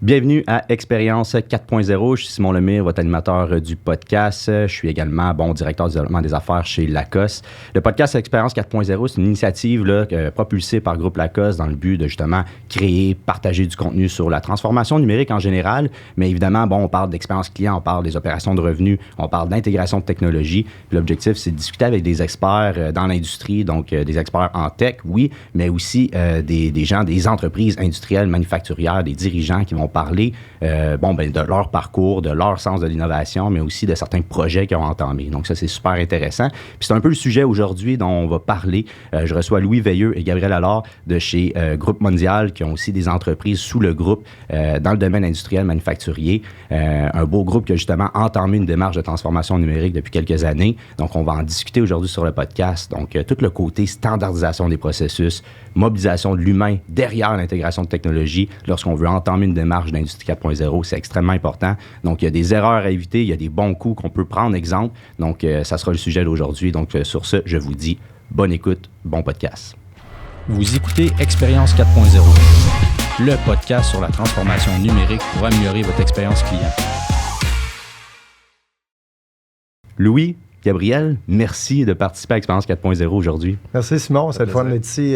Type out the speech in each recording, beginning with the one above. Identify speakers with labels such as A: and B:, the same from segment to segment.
A: Bienvenue à Expérience 4.0. Je suis Simon Lemire, votre animateur du podcast. Je suis également directeur du développement des affaires chez Lacoste. Le podcast Expérience 4.0, c'est une initiative propulsée par Groupe Lacoste dans le but de justement créer, partager du contenu sur la transformation numérique en général. Mais évidemment, on parle d'expérience client, on parle des opérations de revenus, on parle d'intégration de technologie. Puis l'objectif, c'est de discuter avec des experts dans l'industrie, donc des experts en tech, oui, mais aussi des gens, des entreprises industrielles, manufacturières, des dirigeants qui vont parler de leur parcours, de leur sens de l'innovation, mais aussi de certains projets qu'ils ont entamés. Donc ça, c'est super intéressant. Puis c'est un peu le sujet aujourd'hui dont on va parler. Je reçois Louis Veilleux et Gabriel Allard de chez Groupe Mondial, qui ont aussi des entreprises sous le groupe dans le domaine industriel manufacturier. Un beau groupe qui a justement entamé une démarche de transformation numérique depuis quelques années. Donc on va en discuter aujourd'hui sur le podcast. Donc tout le côté standardisation des processus, mobilisation de l'humain derrière l'intégration de technologie lorsqu'on veut entamer une démarche d'Industrie 4.0, c'est extrêmement important. Donc, il y a des erreurs à éviter, il y a des bons coups qu'on peut prendre exemple. Donc, ça sera le sujet d'aujourd'hui. Donc, sur ce, je vous dis bonne écoute, bon podcast.
B: Vous écoutez Expérience 4.0, le podcast sur la transformation numérique pour améliorer votre expérience client.
A: Louis, Gabriel, merci de participer à Expérience 4.0 aujourd'hui.
C: Merci Simon, c'est le fun d'être ici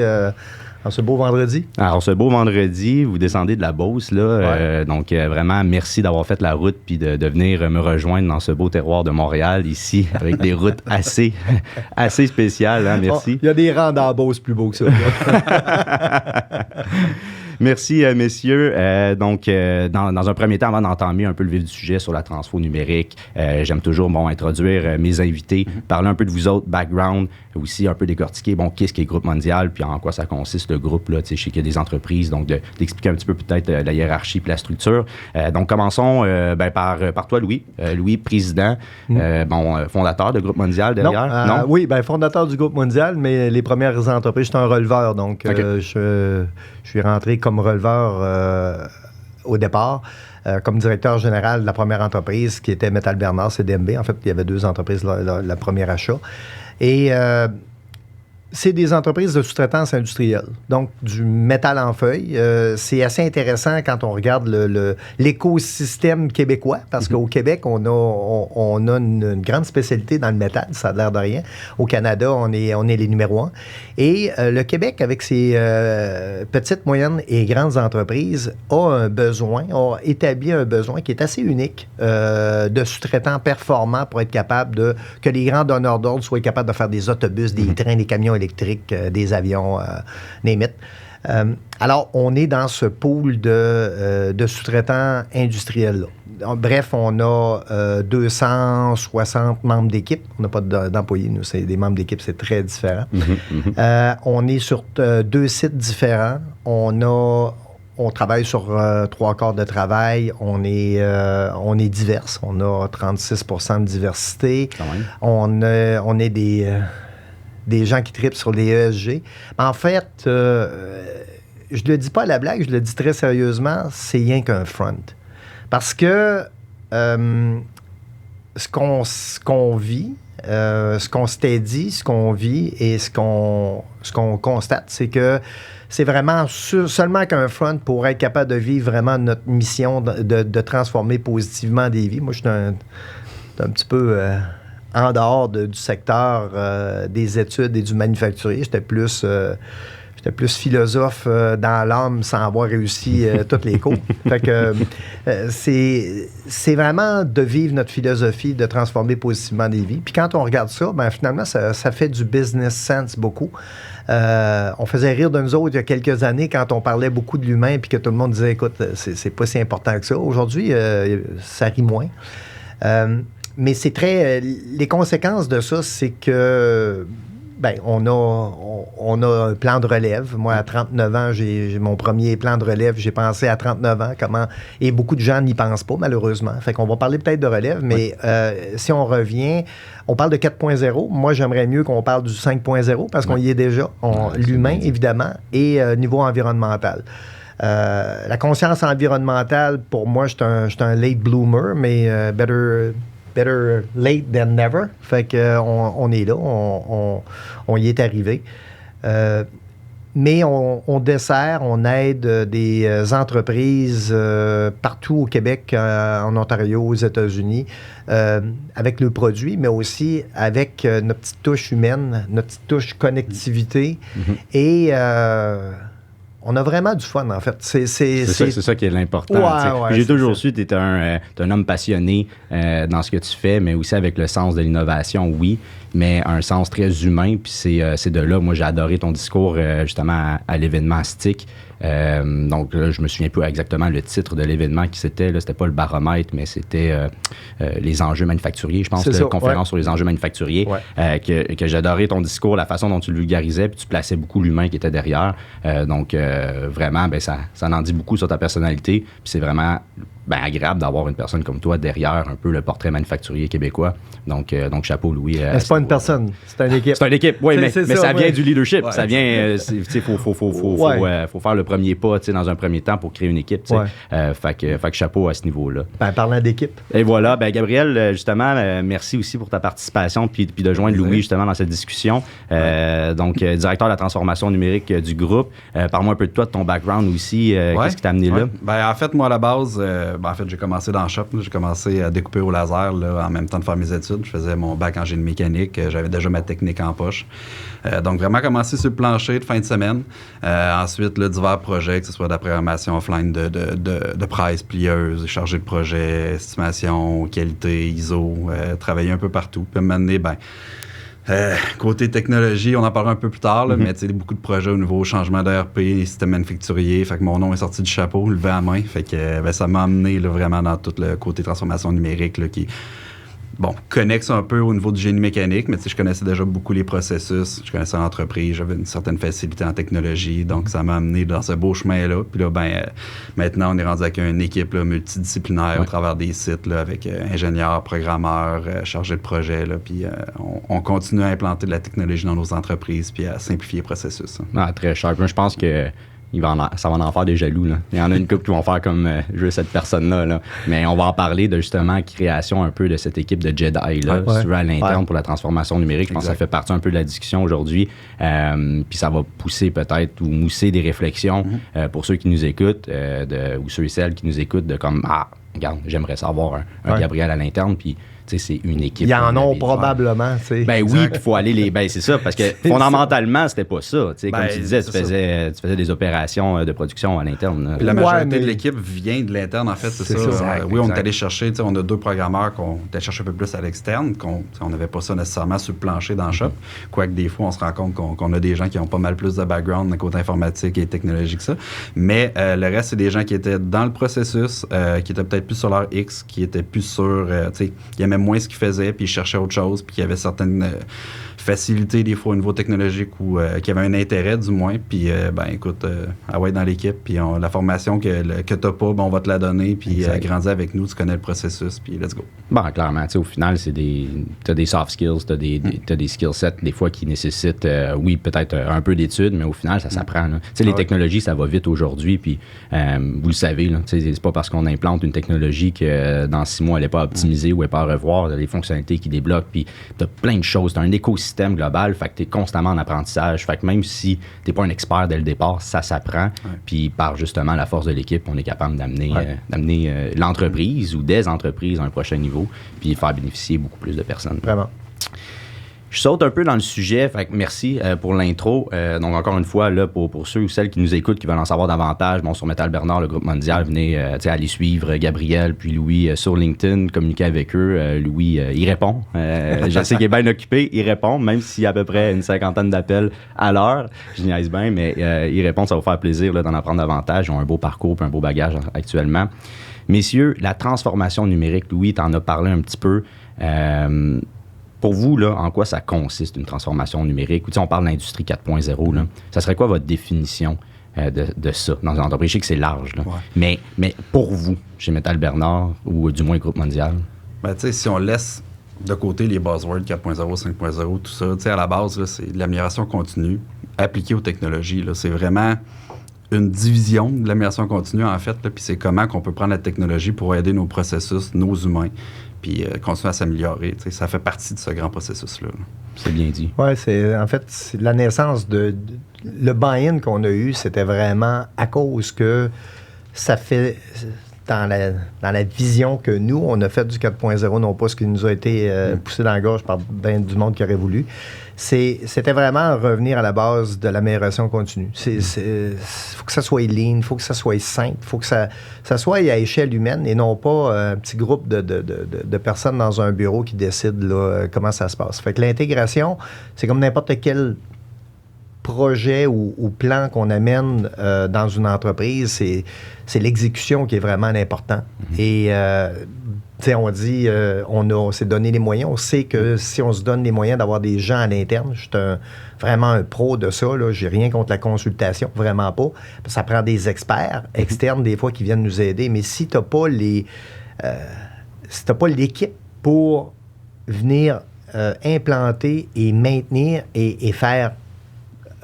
C: en ce beau vendredi.
A: Alors, ce beau vendredi, vous descendez de la Beauce, là. Donc, vraiment, merci d'avoir fait la route puis de venir me rejoindre dans ce beau terroir de Montréal, ici, avec des routes assez spéciales. Hein, merci.
C: Il y a des rangs dans la Beauce plus beaux que ça.
A: Merci, messieurs. Dans un premier temps, avant d'entamer un peu le vif du sujet sur la transfo numérique, j'aime toujours introduire mes invités, parler un peu de vous autres, background, aussi un peu décortiquer, qu'est-ce qu'est Groupe Mondial, puis en quoi ça consiste, le groupe, là, je sais qu'il y a des entreprises, donc d'expliquer un petit peu peut-être la hiérarchie puis la structure. Donc, commençons par toi, Louis. Louis, président, fondateur de Groupe Mondial derrière.
C: Non? Oui, fondateur du Groupe Mondial, mais les premières entreprises, j'étais un releveur, donc okay. Je suis rentré comme releveur au départ, comme directeur général de la première entreprise qui était Métal Bernard, CDMB. En fait, il y avait deux entreprises, la première achat. Et c'est des entreprises de sous-traitance industrielle, donc du métal en feuille. C'est assez intéressant quand on regarde l'écosystème québécois, parce qu'au Québec, on a une grande spécialité dans le métal, ça a l'air de rien. Au Canada, on est les numéros 1. Et le Québec, avec ses petites, moyennes et grandes entreprises, a établi un besoin qui est assez unique de sous-traitants performants pour être capable que les grands donneurs d'ordre soient capables de faire des autobus, des trains, des camions électriques, des avions, name it. Alors, on est dans ce pool de sous-traitants industriels-là. Bref, on a 260 membres d'équipe. On n'a pas d'employés, nous, c'est des membres d'équipe, c'est très différent. On est sur 2 sites différents. On travaille sur 3 quarts de travail. On est divers. On a 36% de diversité. On est des gens qui trippent sur les ESG. En fait, je le dis pas à la blague, je le dis très sérieusement, c'est rien qu'un front. Parce que ce qu'on vit, ce qu'on s'était dit, ce qu'on vit et ce qu'on constate, c'est que c'est vraiment seulement qu'un front pour être capable de vivre vraiment notre mission de transformer positivement des vies. Moi, je suis un petit peu en dehors du secteur des études et du manufacturier. J'étais plus philosophe dans l'âme sans avoir réussi toutes les cours. Fait que c'est vraiment de vivre notre philosophie de transformer positivement des vies. Puis quand on regarde ça, finalement, ça fait du business sense beaucoup. On faisait rire de nous autres il y a quelques années quand on parlait beaucoup de l'humain puis que tout le monde disait, écoute, c'est pas si important que ça. Aujourd'hui, ça rit moins. Mais c'est les conséquences de ça, c'est que on a un plan de relève. Moi, à 39 ans, j'ai mon premier plan de relève. J'ai pensé à 39 ans et beaucoup de gens n'y pensent pas, malheureusement. Fait qu'on va parler peut-être de relève, mais si on revient, on parle de 4.0. Moi, j'aimerais mieux qu'on parle du 5.0 parce qu'on y est déjà. L'humain, évidemment, et niveau environnemental. La conscience environnementale, pour moi, je suis un late bloomer, mais better late than never. Fait qu'on est là, on y est arrivé. Mais on dessert, on aide des entreprises partout au Québec, en Ontario, aux États-Unis, avec le produit, mais aussi avec notre petite touche humaine, notre petite touche connectivité. Et on a vraiment du fun, en fait. C'est
A: ça qui est l'important. J'ai toujours su que tu es un homme passionné dans ce que tu fais, mais aussi avec le sens de l'innovation, oui, mais un sens très humain. Puis c'est de là, moi, j'ai adoré ton discours justement à l'événement STIC. Donc là, je me souviens plus exactement le titre de l'événement qui c'était. C'était pas le baromètre, mais c'était les enjeux manufacturiers, je pense, la conférence sur les enjeux manufacturiers. Que j'ai adoré ton discours, la façon dont tu le vulgarisais, puis tu plaçais beaucoup l'humain qui était derrière. Donc vraiment, ça en dit beaucoup sur ta personnalité. Puis c'est vraiment agréable d'avoir une personne comme toi derrière un peu le portrait manufacturier québécois. Donc chapeau, Louis.
C: C'est pas une personne, c'est une équipe.
A: C'est une équipe, oui, mais ça vient du leadership.
D: Ouais,
A: ça vient, faut faire le premier pas dans un premier temps pour créer une équipe. Fait que chapeau à ce niveau-là.
C: Parlant d'équipe.
A: Et voilà, Gabriel, justement, merci aussi pour ta participation puis de joindre Louis justement dans cette discussion. Donc, directeur de la transformation numérique du groupe. Parle-moi un peu de toi, de ton background aussi. Qu'est-ce qui t'a amené là?
D: En fait, moi, à la base, j'ai commencé dans le shop. J'ai commencé à découper au laser en même temps de faire mes études. Je faisais mon bac en génie mécanique. J'avais déjà ma technique en poche. Donc, vraiment commencé sur le plancher de fin de semaine. Ensuite, divers projets, que ce soit de la programmation offline de presse, plieuse, chargé de projet, estimation, qualité, ISO, travailler un peu partout. Puis, à un moment donné, côté technologie, on en parlera un peu plus tard, mais tu sais, beaucoup de projets au niveau changement d'ERP, système manufacturier. Fait que mon nom est sorti du chapeau, levé à main. Fait que ça m'a amené vraiment dans tout le côté transformation numérique qui connexe un peu au niveau du génie mécanique, mais tu sais, je connaissais déjà beaucoup les processus, je connaissais l'entreprise, j'avais une certaine facilité en technologie, donc ça m'a amené dans ce beau chemin-là. Puis là, maintenant, on est rendu avec une équipe multidisciplinaire au travers des sites, avec ingénieurs, programmeurs, chargés de projet, puis on continue à implanter de la technologie dans nos entreprises, puis à simplifier les processus.
A: Très cher. Je pense que ça va en faire des jaloux. Là. Il y en a une couple qui vont faire comme je veux cette personne-là. Là. Mais on va en parler de justement création un peu de cette équipe de Jedi là, si tu veux, à l'interne pour la transformation numérique. Je pense que ça fait partie un peu de la discussion aujourd'hui. Puis ça va pousser peut-être ou mousser des réflexions pour ceux qui nous écoutent ou ceux et celles qui nous écoutent de comme regarde, j'aimerais savoir un Gabriel à l'interne. Puis c'est une équipe.
C: Il y en a probablement.
A: Oui, il faut aller c'est ça, parce que fondamentalement, c'était pas ça. Comme tu disais, tu faisais des opérations de production à l'interne.
D: La majorité de l'équipe vient de l'interne, en fait, c'est ça. Exact, on est allé chercher, on a 2 programmeurs qu'on est allé chercher un peu plus à l'externe, on n'avait pas ça nécessairement sur le plancher dans le shop. Quoique des fois, on se rend compte qu'on a des gens qui ont pas mal plus de background dans le côté informatique et technologique que ça. Mais le reste, c'est des gens qui étaient dans le processus, qui étaient peut-être plus sur leur X, qui étaient plus sur, ils aimaient moins ce qu'ils faisaient, puis ils cherchaient autre chose, puis qu'il y avait certaines facilités des fois au niveau technologique ou qu'il y avait un intérêt du moins, puis écoute, dans l'équipe, puis la formation que t'as pas, on va te la donner, puis grandis avec nous, tu connais le processus, puis let's go.
A: Clairement, au final, t'as des soft skills, t'as des skill sets des fois qui nécessitent, peut-être un peu d'études, mais au final, ça s'apprend. Les technologies, ça va vite aujourd'hui, puis vous le savez, c'est pas parce qu'on implante une technologie que dans 6 mois, elle n'est pas optimisée ou elle n'est pas à revoir, les fonctionnalités qui débloquent, puis t'as plein de choses, t'as un écosystème global, fait que t'es constamment en apprentissage, fait que même si t'es pas un expert dès le départ, ça s'apprend, puis par justement la force de l'équipe, on est capable d'amener l'entreprise ou des entreprises à un prochain niveau, puis faire bénéficier beaucoup plus de personnes.
C: Vraiment.
A: Je saute un peu dans le sujet, fait que merci pour l'intro. Donc, encore une fois, là, pour ceux ou celles qui nous écoutent, qui veulent en savoir davantage, sur Metal Bernard, le groupe mondial, venez aller suivre Gabriel puis Louis sur LinkedIn, communiquer avec eux. Louis, il répond. Je sais qu'il est bien occupé, il répond, même s'il y a à peu près une 50aine d'appels à l'heure. Je niaise bien, mais il répond, ça va vous faire plaisir d'en apprendre davantage. Ils ont un beau parcours et un beau bagage actuellement. Messieurs, la transformation numérique, Louis, t'en as parlé un petit peu. Pour vous, là, en quoi ça consiste une transformation numérique? On parle d'industrie 4.0. Là. Ça serait quoi votre définition de ça dans une entreprise? Je sais que c'est large. Là. Mais pour vous, chez Metal Bernard, ou du moins Groupe Mondial?
D: Si on laisse de côté les buzzwords 4.0, 5.0, tout ça, à la base, là, c'est de l'amélioration continue appliquée aux technologies. Là. C'est vraiment une division de l'amélioration continue, en fait. Puis c'est comment qu'on peut prendre la technologie pour aider nos processus, nos humains, puis continuer à s'améliorer. Ça fait partie de ce grand processus-là.
A: C'est bien dit.
C: Oui, c'est la naissance le buy-in qu'on a eu, c'était vraiment à cause que ça fait... Dans la vision que nous, on a fait du 4.0, non pas ce qui nous a été poussé dans la gorge par ben du monde qui aurait voulu. C'était vraiment revenir à la base de l'amélioration continue. Il faut que ça soit lean, il faut que ça soit simple, il faut que ça soit à échelle humaine et non pas un petit groupe de personnes dans un bureau qui décident là, comment ça se passe. Fait que l'intégration, c'est comme n'importe quel projet ou plan qu'on amène dans une entreprise, c'est l'exécution qui est vraiment important. Et, on dit, on s'est donné les moyens. On sait que si on se donne les moyens d'avoir des gens à l'interne, je suis vraiment un pro de ça. Je n'ai rien contre la consultation, vraiment pas. Ça prend des experts externes, des fois, qui viennent nous aider. Mais si tu n'as pas l'équipe pour venir implanter et maintenir et faire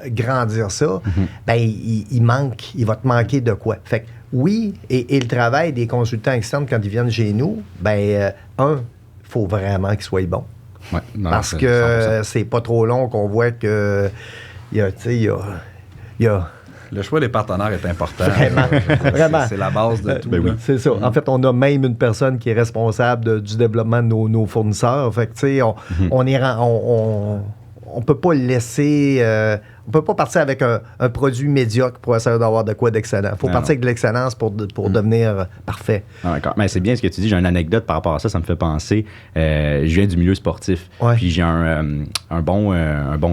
C: grandir ça, ben il va te manquer de quoi. Fait que oui, et le travail des consultants externes quand ils viennent chez nous, ben il faut vraiment qu'ils soient bons.
A: Ouais, non,
C: parce que c'est pas trop long qu'on voit que il y a
D: le choix des partenaires est important.
C: Vraiment.
D: C'est la base de tout.
A: Ben oui.
C: C'est ça. En fait, on a même une personne qui est responsable du développement de nos fournisseurs. Fait que, tu sais, on peut pas laisser... on peut pas partir avec un produit médiocre pour essayer d'avoir de quoi d'excellent. Il faut partir avec de l'excellence pour devenir parfait.
A: Ah, d'accord. Mais c'est bien ce que tu dis. J'ai une anecdote par rapport à ça. Ça me fait penser. Je viens du milieu sportif. Ouais. Puis j'ai un bon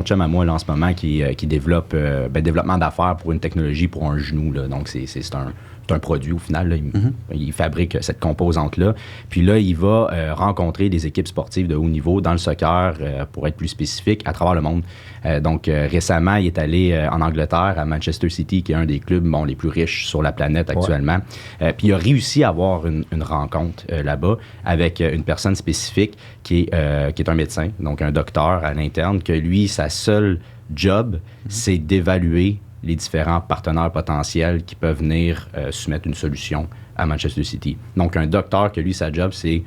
A: chum à moi là, en ce moment qui développe développement d'affaires pour une technologie pour un genou. Là. Donc, c'est un produit au final. Là. Il fabrique cette composante-là. Puis là, il va rencontrer des équipes sportives de haut niveau dans le soccer, pour être plus spécifique, à travers le monde. Donc, récemment, il est allé en Angleterre, à Manchester City, qui est un des clubs les plus riches sur la planète actuellement. Ouais. Puis il a réussi à avoir une rencontre là-bas avec une personne spécifique qui est un médecin, donc un docteur à l'interne, que lui, sa seule job, c'est d'évaluer les différents partenaires potentiels qui peuvent venir soumettre une solution à Manchester City. Donc, un docteur que lui, sa job, c'est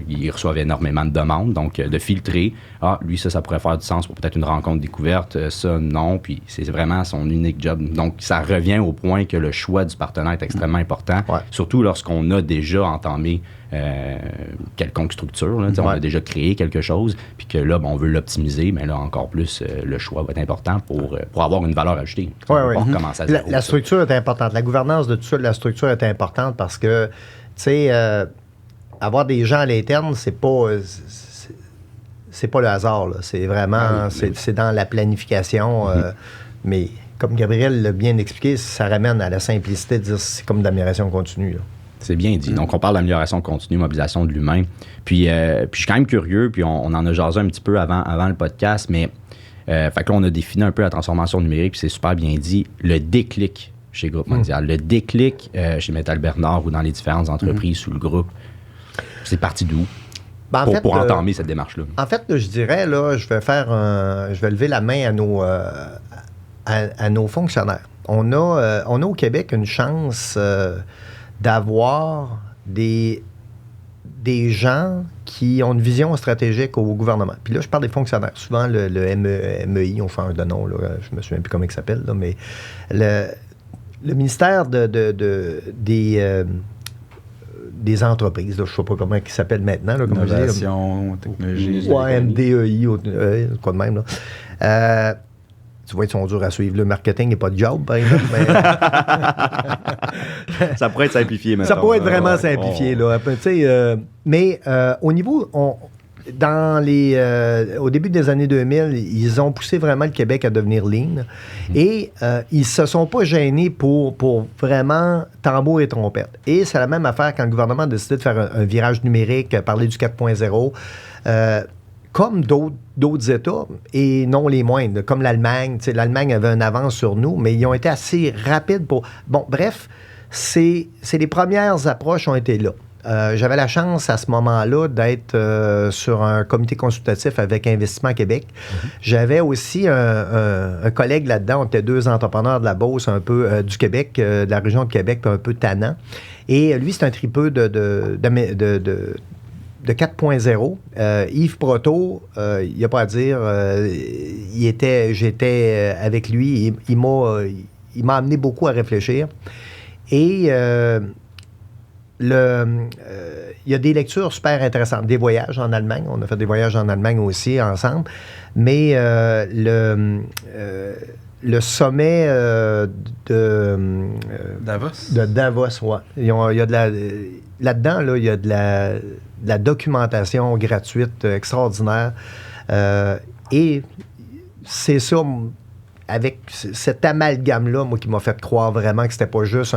A: il reçoit énormément de demandes, donc de filtrer. Ah, lui, ça pourrait faire du sens pour peut-être une rencontre découverte. Ça, non. Puis c'est vraiment son unique job. Donc, ça revient au point que le choix du partenaire est extrêmement important, surtout lorsqu'on a déjà entamé quelconque structure. Là, on a déjà créé quelque chose, puis que là, on veut l'optimiser, mais là, encore plus, le choix va être important pour avoir une valeur ajoutée. Commencer à zéro,
C: la structure est importante. La gouvernance de tout ça, la structure est importante parce que, tu sais... avoir des gens à l'interne, c'est pas le hasard. Là. C'est vraiment, c'est dans la planification. Mais comme Gabriel l'a bien expliqué, ça ramène à la simplicité de dire c'est comme de l'amélioration continue. Là.
A: C'est bien dit. Donc, on parle d'amélioration continue, mobilisation de l'humain. Puis je suis quand même curieux, puis on en a jasé un petit peu avant le podcast, mais fait que là, on a défini un peu la transformation numérique, puis c'est super bien dit. Le déclic chez Groupe Mondial, le déclic chez Métal Bernard ou dans les différentes entreprises sous le groupe, c'est parti d'où? Pour entamer cette démarche-là.
C: En fait, je dirais, là, je vais lever la main à nos fonctionnaires. On a au Québec une chance d'avoir des gens qui ont une vision stratégique au gouvernement. Puis là, je parle des fonctionnaires. Souvent, le MEI, on change de nom, là, je me souviens plus comment il s'appelle, là, mais le ministère des entreprises, là, je ne sais pas comment il s'appelle maintenant. Là,
D: innovation, technologie.
C: Ouais, MDEI, quoi de même. Là. Tu vois, ils sont durs à suivre. Le marketing n'est pas de job, par exemple. Mais...
A: ça pourrait être simplifié maintenant.
C: Ça pourrait être vraiment simplifié. Là. Mais au niveau... au début des années 2000, ils ont poussé vraiment le Québec à devenir lean. Et ils se sont pas gênés pour vraiment tambour et trompette. Et c'est la même affaire quand le gouvernement a décidé de faire un virage numérique, parler du 4.0. Comme d'autres États, et non les moindres, comme l'Allemagne. L'Allemagne avait une avance sur nous, mais ils ont été assez rapides pour... Bon, bref, c'est les premières approches ont été là. J'avais la chance à ce moment-là d'être sur un comité consultatif avec Investissement Québec. J'avais aussi un collègue là-dedans. On était deux entrepreneurs de la Beauce, un peu du Québec, de la région de Québec, un peu tannant. Et lui, c'est un tripeux de 4.0. Yves Proto, il n'y a pas à dire, j'étais avec lui, il m'a amené beaucoup à réfléchir. Et il y a des lectures super intéressantes, des voyages en Allemagne. On a fait des voyages en Allemagne aussi ensemble. Mais le sommet de
D: Davos.
C: De Davos, ouais. Il y a là-dedans, là, il y a de la documentation gratuite extraordinaire. Et c'est ça, avec cet amalgame-là, moi, qui m'a fait croire vraiment que c'était pas juste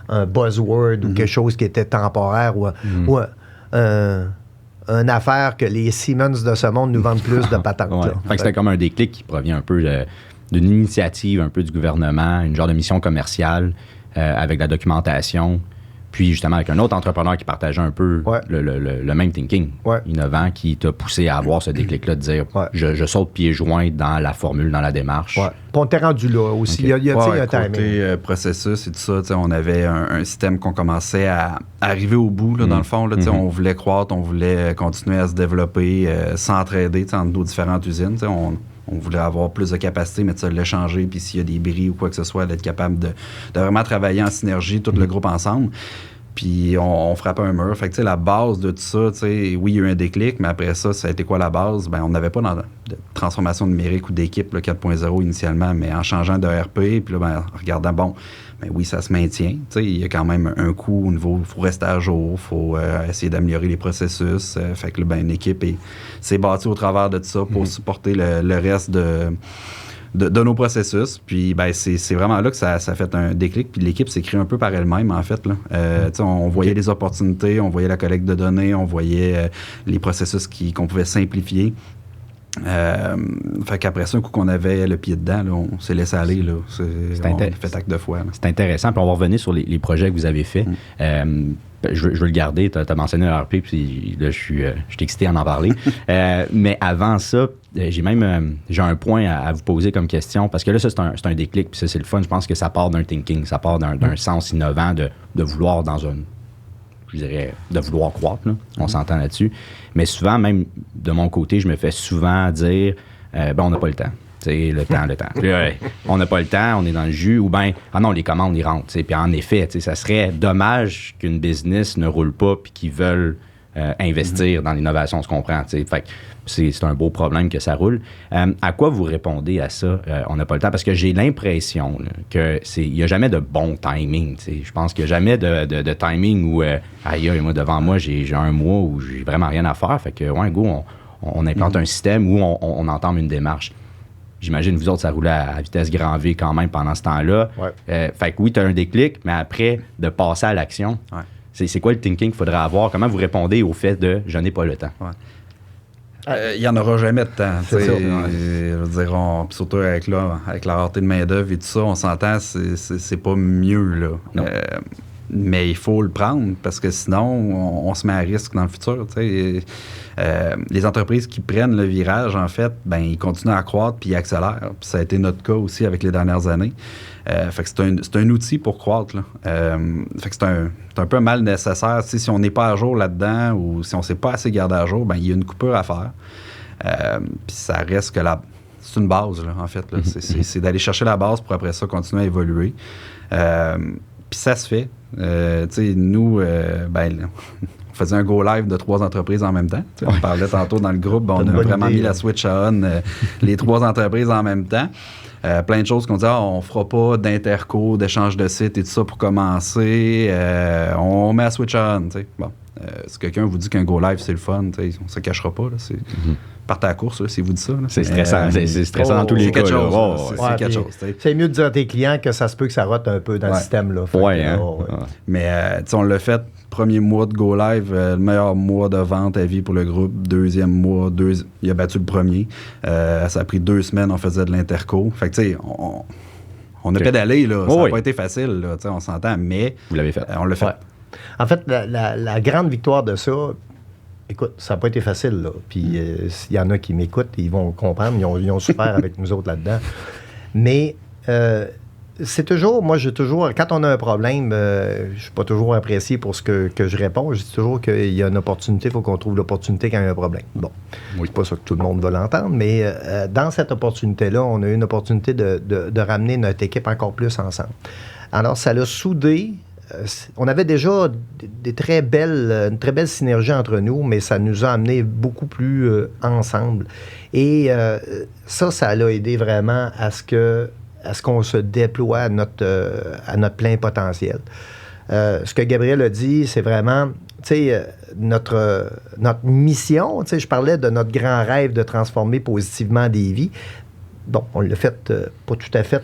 C: un buzzword ou quelque chose qui était temporaire ou une affaire que les Siemens de ce monde nous vendent plus de patentes.
A: Ouais. Fait que c'était comme un déclic qui provient un peu d'une initiative un peu du gouvernement, une genre de mission commerciale avec la documentation, puis justement avec un autre entrepreneur qui partageait un peu le même thinking innovant qui t'a poussé à avoir ce déclic-là de dire je saute pieds joints dans la formule, dans la démarche.
C: Ouais. Puis on t'est rendu là aussi. Okay. Il y a un timing.
D: Côté processus et tout ça, on avait un système qu'on commençait à arriver au bout, là, dans le fond. Là, on voulait croître, on voulait continuer à se développer, s'entraider entre nos différentes usines. On voulait avoir plus de capacité, mais ça l'échanger, puis s'il y a des bris ou quoi que ce soit, d'être capable de vraiment travailler en synergie, tout le groupe ensemble. Puis on frappait un mur. Fait que, la base de tout ça, oui, il y a eu un déclic, mais après ça a été quoi la base? Ben, on n'avait pas de transformation numérique ou d'équipe 4.0 initialement, mais en changeant de RP, puis là, en regardant, oui, ça se maintient. Il y a quand même un coût au niveau, il faut rester à jour, il faut essayer d'améliorer les processus. Fait que là, une équipe s'est bâtie au travers de tout ça pour supporter le reste de nos processus. Puis, c'est vraiment là que ça a fait un déclic. Puis l'équipe s'est créée un peu par elle-même, en fait. Là. On voyait les opportunités, on voyait la collecte de données, on voyait les processus qu'on pouvait simplifier. Fait qu'après ça, un coup qu'on avait le pied dedans, là, on s'est laissé aller. Là. On a fait acte de foi. Là.
A: C'est intéressant. Puis on va revenir sur les projets que vous avez faits. Je veux le garder. Tu as mentionné le RP, puis là, je suis excité à en parler. Mais avant ça, j'ai un point à vous poser comme question, parce que là, ça, c'est un déclic, puis ça, c'est le fun. Je pense que ça part d'un thinking, ça part d'un sens innovant de vouloir de vouloir croître. Là. On s'entend là-dessus. Mais souvent, même de mon côté, je me fais souvent dire on n'a pas le temps. Le temps. Puis, on n'a pas le temps, on est dans le jus, ou bien, non, les commandes, ils rentrent. Puis en effet, ça serait dommage qu'une business ne roule pas puis qu'ils veulent investir dans l'innovation, on se comprend. Fait que c'est un beau problème que ça roule. À quoi vous répondez à ça? On n'a pas le temps, parce que j'ai l'impression qu'il n'y a jamais de bon timing. Je pense qu'il n'y a jamais de timing où, moi, devant moi, j'ai un mois où j'ai vraiment rien à faire. Fait que, on implante un système où on entame une démarche. J'imagine, vous autres, ça roulait à vitesse grand V quand même pendant ce temps-là. Ouais. Fait que oui, tu as un déclic, mais après, de passer à l'action, c'est quoi le thinking qu'il faudrait avoir? Comment vous répondez au fait de « je n'ai pas le temps » ?
D: Il n'y en aura jamais de temps. Je veux dire, surtout avec la rareté de main-d'œuvre et tout ça, on s'entend, c'est pas mieux. Là. Mais il faut le prendre, parce que sinon, on se met à risque dans le futur. Les entreprises qui prennent le virage, en fait, ils continuent à croître puis ils accélèrent. Puis ça a été notre cas aussi avec les dernières années. Fait que c'est un outil pour croître. Là. Fait que c'est un peu un mal nécessaire. Si on n'est pas à jour là-dedans ou si on ne s'est pas assez gardé à jour, il y a une coupure à faire. Puis ça reste que c'est une base, là, en fait. Là. C'est d'aller chercher la base pour après ça continuer à évoluer. Puis ça se fait. Nous, on faisait un go live de 3 entreprises en même temps. On parlait tantôt dans le groupe, on a vraiment mis la switch à on, les 3 entreprises en même temps. Plein de choses qu'on dit, on fera pas d'interco, d'échange de sites et tout ça pour commencer. On met la switch à on. Bon, si quelqu'un vous dit qu'un go live c'est le fun, on ne se cachera pas. Là, partez à la course, là, si vous dit ça. Là.
A: C'est stressant. C'est stressant dans tous les cas.
D: C'est quelque chose.
C: C'est mieux de dire à tes clients que ça se peut que ça rote un peu dans le système. Là.
D: Mais on l'a fait. Premier mois de Go Live, le meilleur mois de vente à vie pour le groupe. Deuxième mois, il a battu le premier. Ça a pris 2 semaines, on faisait de l'interco. Fait que, tu sais, on a pédalé, là. Ça n'a pas été facile, là. On s'entend, mais...
A: Vous l'avez fait.
D: On l'a fait.
C: Ouais. En fait, la grande victoire de ça, écoute, ça n'a pas été facile, là. Puis s'il y en a qui m'écoutent, ils vont comprendre. Ils ont souffert avec nous autres là-dedans. Mais c'est toujours, moi, quand on a un problème, je ne suis pas toujours apprécié pour ce que je réponds. Je dis toujours qu'il y a une opportunité, il faut qu'on trouve l'opportunité quand il y a un problème. Bon, c'est pas ça que tout le monde va l'entendre, mais dans cette opportunité-là, on a eu une opportunité de ramener notre équipe encore plus ensemble. Alors, ça l'a soudé. On avait déjà une très belle synergie entre nous, mais ça nous a amené beaucoup plus ensemble. Et ça l'a aidé vraiment à ce qu'on se déploie à notre plein potentiel. Ce que Gabriel a dit, c'est vraiment, tu sais, notre mission. Tu sais, je parlais de notre grand rêve de transformer positivement des vies. Bon, on l'a fait, pas tout à fait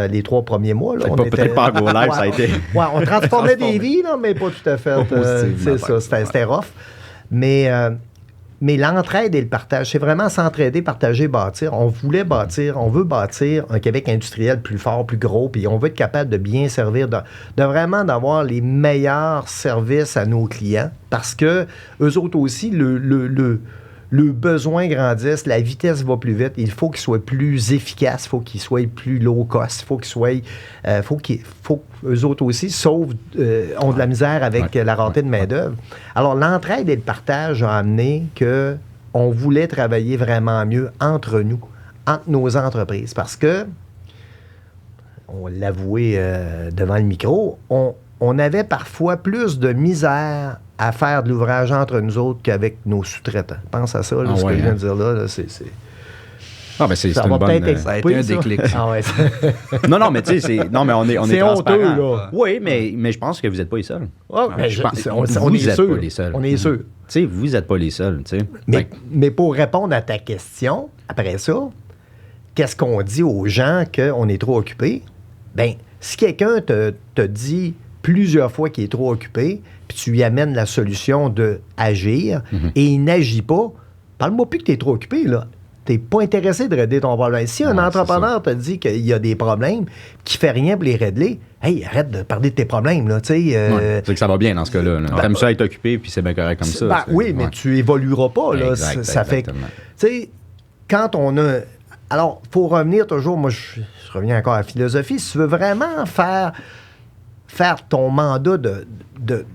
C: les 3 premiers mois. Là.
A: Peut-être pas en Go Live, ça a été.
C: Ouais, on transformait des vies, là, mais pas tout à fait. C'est ça, c'était rough. Mais l'entraide et le partage, c'est vraiment s'entraider, partager, bâtir. On veut bâtir un Québec industriel plus fort, plus gros, puis on veut être capable de bien servir, de vraiment d'avoir les meilleurs services à nos clients, parce que eux autres aussi, le besoin grandisse, la vitesse va plus vite, il faut qu'il soit plus efficace, il faut qu'il soit plus low cost, il faut qu'il soit, faut qu'eux autres aussi ont de la misère avec la rareté de main-d'œuvre. Alors, l'entraide et le partage ont amené qu'on voulait travailler vraiment mieux entre nous, entre nos entreprises, parce que, on l'avouait devant le micro, on avait parfois plus de misère à faire de l'ouvrage entre nous autres qu'avec nos sous-traitants. Pense à ça, là, ce que je viens de dire là, c'est...
A: Ah, ben c'est
C: ça
A: une
C: va
A: bonne...
C: peut-être
D: Ça a été un déclic.
C: Ah ouais,
A: Non, mais tu sais, non, mais on est
C: c'est honteux,
A: transparent.
C: là.
A: Oui, mais je pense que vous n'êtes pas les seuls.
C: Oh, ben,
A: Je pense-
C: on
A: vous
C: est
A: êtes
C: sûr.
A: pas les seuls.
C: On est sûr.
A: Tu sais, vous n'êtes pas les seuls, tu sais.
C: Mais pour répondre à ta question, après ça, qu'est-ce qu'on dit aux gens qu'on est trop occupé? Bien, si quelqu'un te dit plusieurs fois qu'il est trop occupé, puis tu lui amènes la solution d'agir, et il n'agit pas, parle-moi plus que tu es trop occupé, là. Tu n'es pas intéressé de régler ton problème. Si un entrepreneur te dit qu'il y a des problèmes, qu'il ne fait rien pour les régler, hey, arrête de parler de tes problèmes, là, tu sais.
A: C'est que ça va bien dans ce cas-là. T'aimes ça être occupé, puis c'est bien correct comme ça.
C: Oui, mais tu évolueras pas, là. Ça fait que, tu sais, quand on a... Alors, il faut revenir toujours, moi, je reviens encore à la philosophie, si tu veux vraiment faire ton mandat de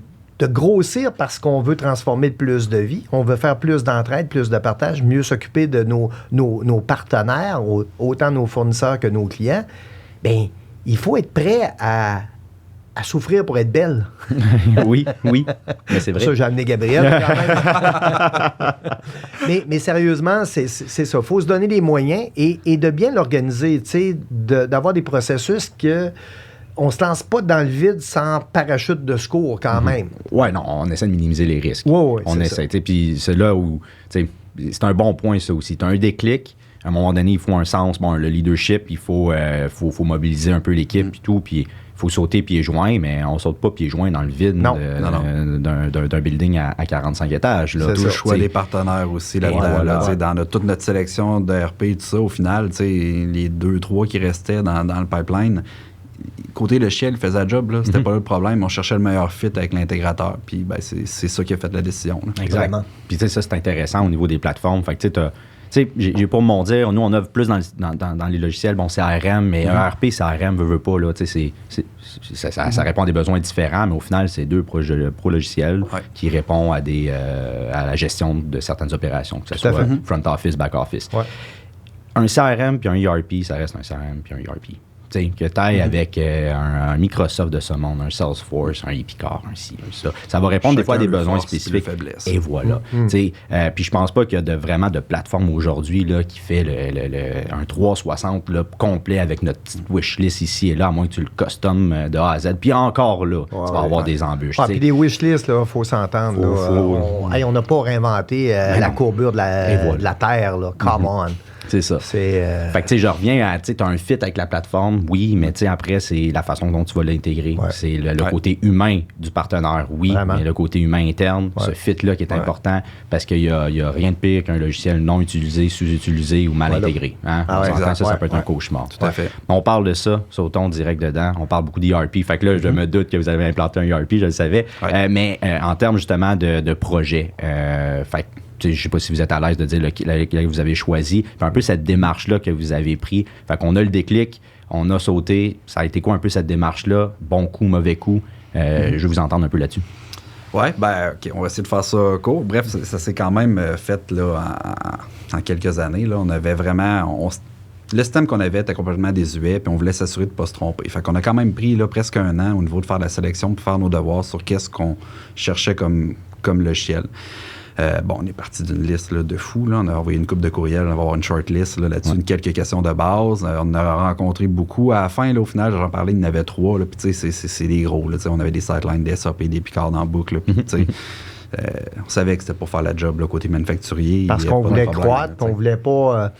C: grossir parce qu'on veut transformer plus de vie, on veut faire plus d'entraide, plus de partage, mieux s'occuper de nos partenaires, autant nos fournisseurs que nos clients, bien, il faut être prêt à souffrir pour être belle.
A: Oui, mais c'est vrai.
C: Ça, j'ai amené Gabriel quand même. mais sérieusement, c'est ça. Il faut se donner les moyens et de bien l'organiser, tu sais, d'avoir des processus que on se lance pas dans le vide sans parachute de secours quand même.
A: Ouais, non, on essaie de minimiser les risques.
C: Ouais,
A: on essaie. Puis c'est là où, tu sais, c'est un bon point, ça aussi. Tu as un déclic. À un moment donné, il faut un sens. Bon, le leadership, il faut mobiliser un peu l'équipe et tout. Puis il faut sauter pieds joints, mais on saute pas pieds joints dans le vide d'un building à 45 étages. Là.
D: Tout le choix des partenaires aussi là-dedans. Dans toute notre sélection de RP et tout ça, au final, les 2-3 qui restaient dans le pipeline, côté logiciel, il faisait la job, là, c'était pas là le problème. On cherchait le meilleur fit avec l'intégrateur. Puis ben, c'est ça qui a fait la décision. Là.
A: Exactement. Puis tu sais, ça, c'est intéressant au niveau des plateformes. Fait que tu sais, j'ai pour mon dire, nous, on œuvre plus dans les logiciels, bon, CRM, mais ERP, CRM, veut pas, là, tu sais, ça répond à des besoins différents, mais au final, c'est 2 pro-logiciels qui répondent à la gestion de certaines opérations, que ce soit front office, back office. Ouais. Un CRM puis un ERP, ça reste un CRM puis un ERP. T'sais, que tu ailles avec un Microsoft de ce monde, un Salesforce, un Epicar, un ci, un ça. Ça va répondre des fois à des besoins spécifiques. Et voilà. Puis je pense pas qu'il y a vraiment de plateforme aujourd'hui là, qui fait un 360 là, complet avec notre petite wishlist ici et là, à moins que tu le customes de A à Z. Puis encore là, tu vas avoir des embûches.
C: Puis des wishlists, il faut s'entendre. On n'a pas réinventé la courbure de la Terre. Là. Come on.
A: C'est ça. Fait que, tu sais, je reviens à, tu sais, tu as un fit avec la plateforme, oui, mais tu sais, après, c'est la façon dont tu vas l'intégrer. Ouais. C'est le côté humain du partenaire, oui, vraiment. Mais le côté humain interne, ce fit-là qui est important, parce qu'il y a rien de pire qu'un logiciel non utilisé, sous-utilisé ou mal intégré. Hein? Ça peut être un cauchemar.
D: Tout à fait.
A: On parle de ça, sautons direct dedans. On parle beaucoup d'ERP. Fait que là, je me doute que vous avez implanté un ERP, je le savais. Mais en termes, justement, de projet, fait je ne sais pas si vous êtes à l'aise de dire lequel que vous avez choisi, puis un peu cette démarche-là que vous avez pris. Fait qu'on a le déclic, on a sauté. Ça a été quoi un peu cette démarche-là? Bon coup, mauvais coup? Je vais vous entendre un peu là-dessus.
D: Oui, OK, on va essayer de faire ça court. Bref, ça s'est quand même fait là, en quelques années. Là. On avait vraiment... le système qu'on avait était complètement désuet, puis on voulait s'assurer de ne pas se tromper. Fait qu'on a quand même pris là, presque un an au niveau de faire la sélection, pour faire nos devoirs sur qu'est-ce qu'on cherchait comme logiciel. On est parti d'une liste là, de fous. Là. On a envoyé une couple de courriels, on va avoir une short list là-dessus, quelques questions de base. On a rencontré beaucoup. À la fin, là, au final, j'en parlais, il y en avait 3. Puis, tu sais, c'est des gros. Là, on avait des sidelines, des SAP, des Picards en boucle. Puis, tu sais, on savait que c'était pour faire la job là, côté manufacturier.
C: Parce qu'on voulait croître, on voulait pas...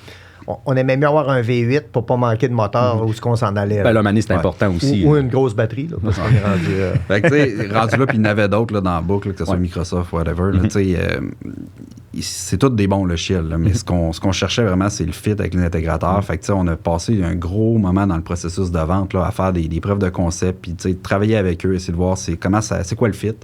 C: on aimait mieux avoir un V8 pour pas manquer de moteur où ce qu'on s'en allait.
A: Ben là, Mané, c'est important aussi.
C: Ou une grosse batterie, là, parce qu'on est rendu...
D: Fait que, tu sais, rendu là, puis il y en avait d'autres là, dans la boucle, là, que ce soit Microsoft, whatever. Là, tu sais, c'est tous des bons logiciels, là, mais ce qu'on cherchait vraiment, c'est le fit avec les intégrateurs. Fait que, tu sais, on a passé un gros moment dans le processus de vente là, à faire des preuves de concept, puis, tu sais, travailler avec eux, essayer de voir c'est quoi le fit.